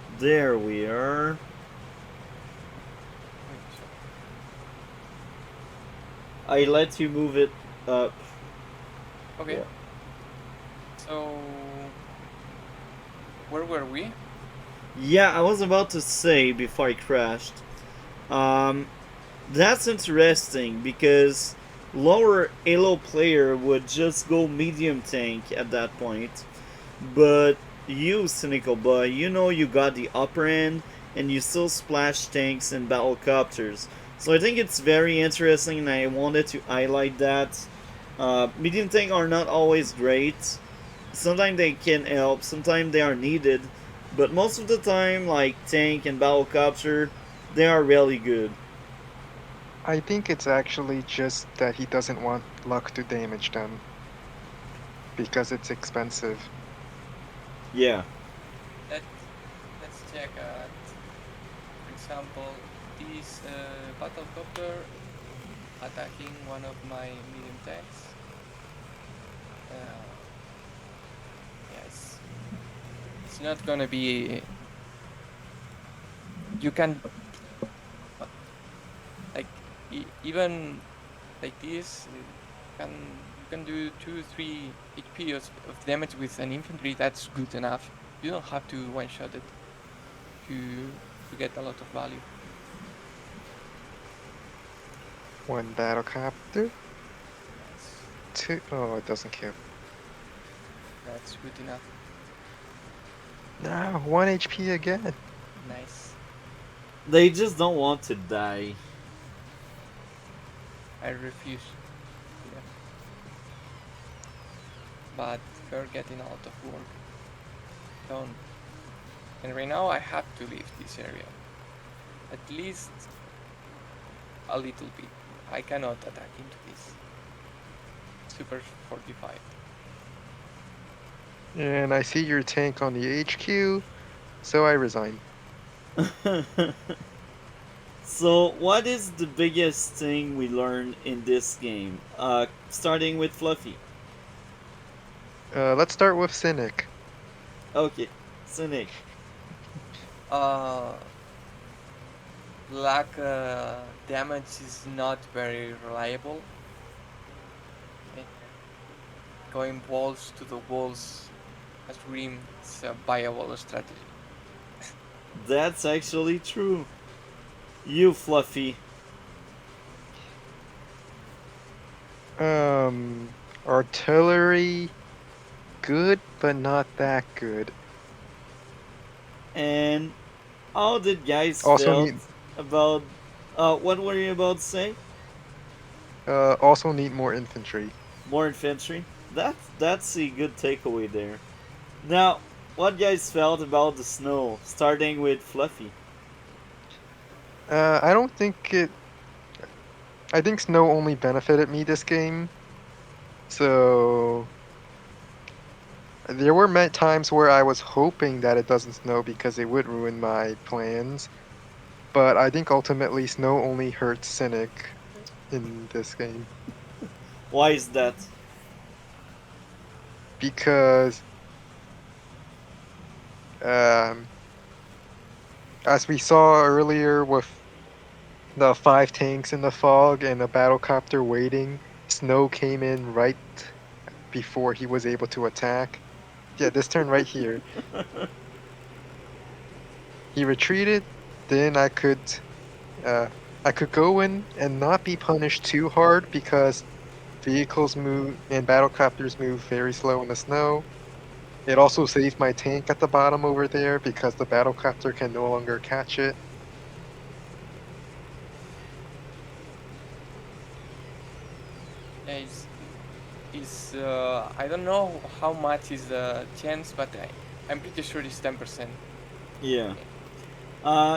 There we are. Wait, so I let you move it up. okay. Yeah. So where were we? Yeah, I was about to say before I crashed. Um, that's interesting because lower elo player would just go medium tank at that point, but you, cynical boy, you know you got the upper end and you still splash tanks and battle copters. So I think it's very interesting, and I wanted to highlight that. Medium tank are not always great. Sometimes they can help, sometimes they are needed, but most of the time, like tank and battle copter, they are really good. I think it's actually just that he doesn't want luck to damage them because it's expensive. Yeah. Let Let's check for example, this battlecopter attacking one of my medium tanks. Yes, it's not gonna be. You can like even like this. You can do 2-3 HP of damage with an infantry. That's good enough. You don't have to one shot it to get a lot of value. One battle copter, Yes, two. Oh, it doesn't kill. that's good enough. No, 1 HP again. Nice. They just don't want to die. I refuse. Yeah. But you're getting a lot of work done. And right now I have to leave this area. At least a little bit. I cannot attack into this. Super fortified. And I see your tank on the HQ, so I resign. So, what is the biggest thing we learned in this game? Starting with Fluffy. Let's start with Cynic. Okay, Cynic. Uh, Black damage is not very reliable. Okay. Going balls to the walls as Rim is a viable strategy. That's actually true. You, Fluffy. Artillery, good, but not that good. And how did guys Also felt need, about... what were you about to say? also need more infantry. More infantry? That's a good takeaway there. Now, what guys felt about the snow, starting with Fluffy? I don't think it. I think snow only benefited me this game. So There were times where I was hoping that it doesn't snow because it would ruin my plans, but I think ultimately snow only hurts Cynic in this game Why is that? because um, as we saw earlier with the five tanks in the fog and a battlecopter waiting, snow came in right before he was able to attack. Yeah, this turn right here. He retreated, then uh I could go in and not be punished too hard because vehicles move and battlecopters move very slow in the snow. It also saved my tank at the bottom over there because the battlecopter can no longer catch it. Yeah, I don't know how much is the chance, but I'm pretty sure it's 10%. Yeah.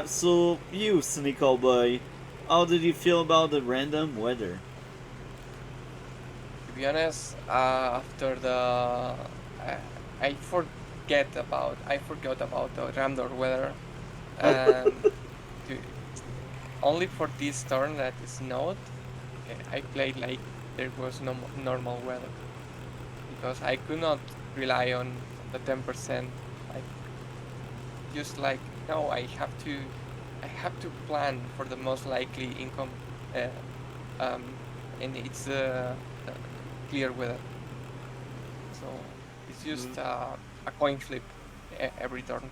So you, Cynical Boy, how did you feel about the random weather? To be honest, after I forgot about the random weather, and to, only for this turn that is snowed, I played like there was no normal weather because I could not rely on the 10%. Like just like no, I have to plan for the most likely income, uh, um, and it's uh, clear weather. So it's just a coin flip every turn.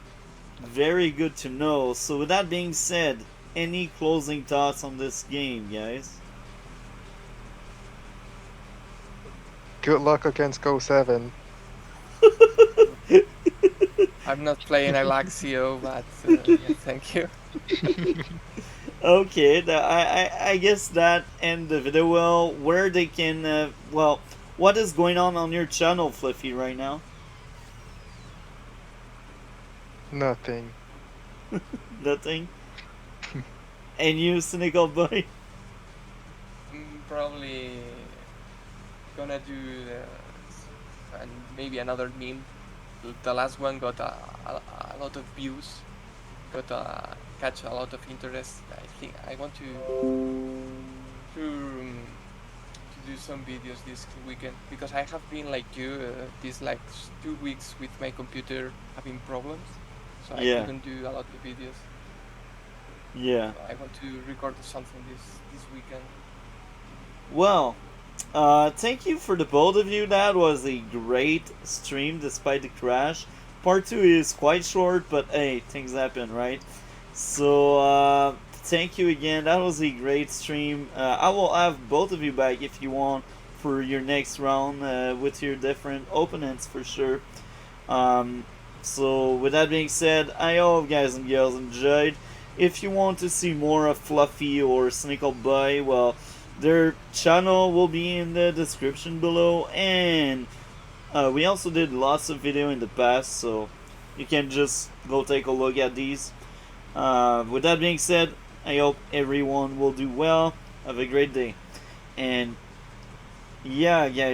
Very good to know. So with that being said, any closing thoughts on this game, guys? Good luck against Go 7. I'm not playing Alaxio, but yeah, thank you. Okay, I guess that end the video. Well, where they can, what is going on your channel, Fluffy, right now? Nothing. Nothing. And you, Cynical Boy? I'm probably gonna do and maybe another meme. The last one got a lot of views, got catch a lot of interest. I think I want to to do some videos this weekend because I have been like you these like 2 weeks with my computer having problems, so I Yeah, couldn't do a lot of videos. yeah. So I want to record something this weekend. Well, thank you for the both of you. That was a great stream despite the crash. Part 2 is quite short, but hey, things happen, right? So, thank you again. That was a great stream. I will have both of you back if you want for your next round with your different opponents for sure. Um, so, with that being said, I hope guys and girls enjoyed. If you want to see more of Fluffy or Snickle Boy, well, their channel will be in the description below, and we also did lots of video in the past, so you can just go take a look at these. With that being said, I hope everyone will do well. Have a great day, and yeah, guys.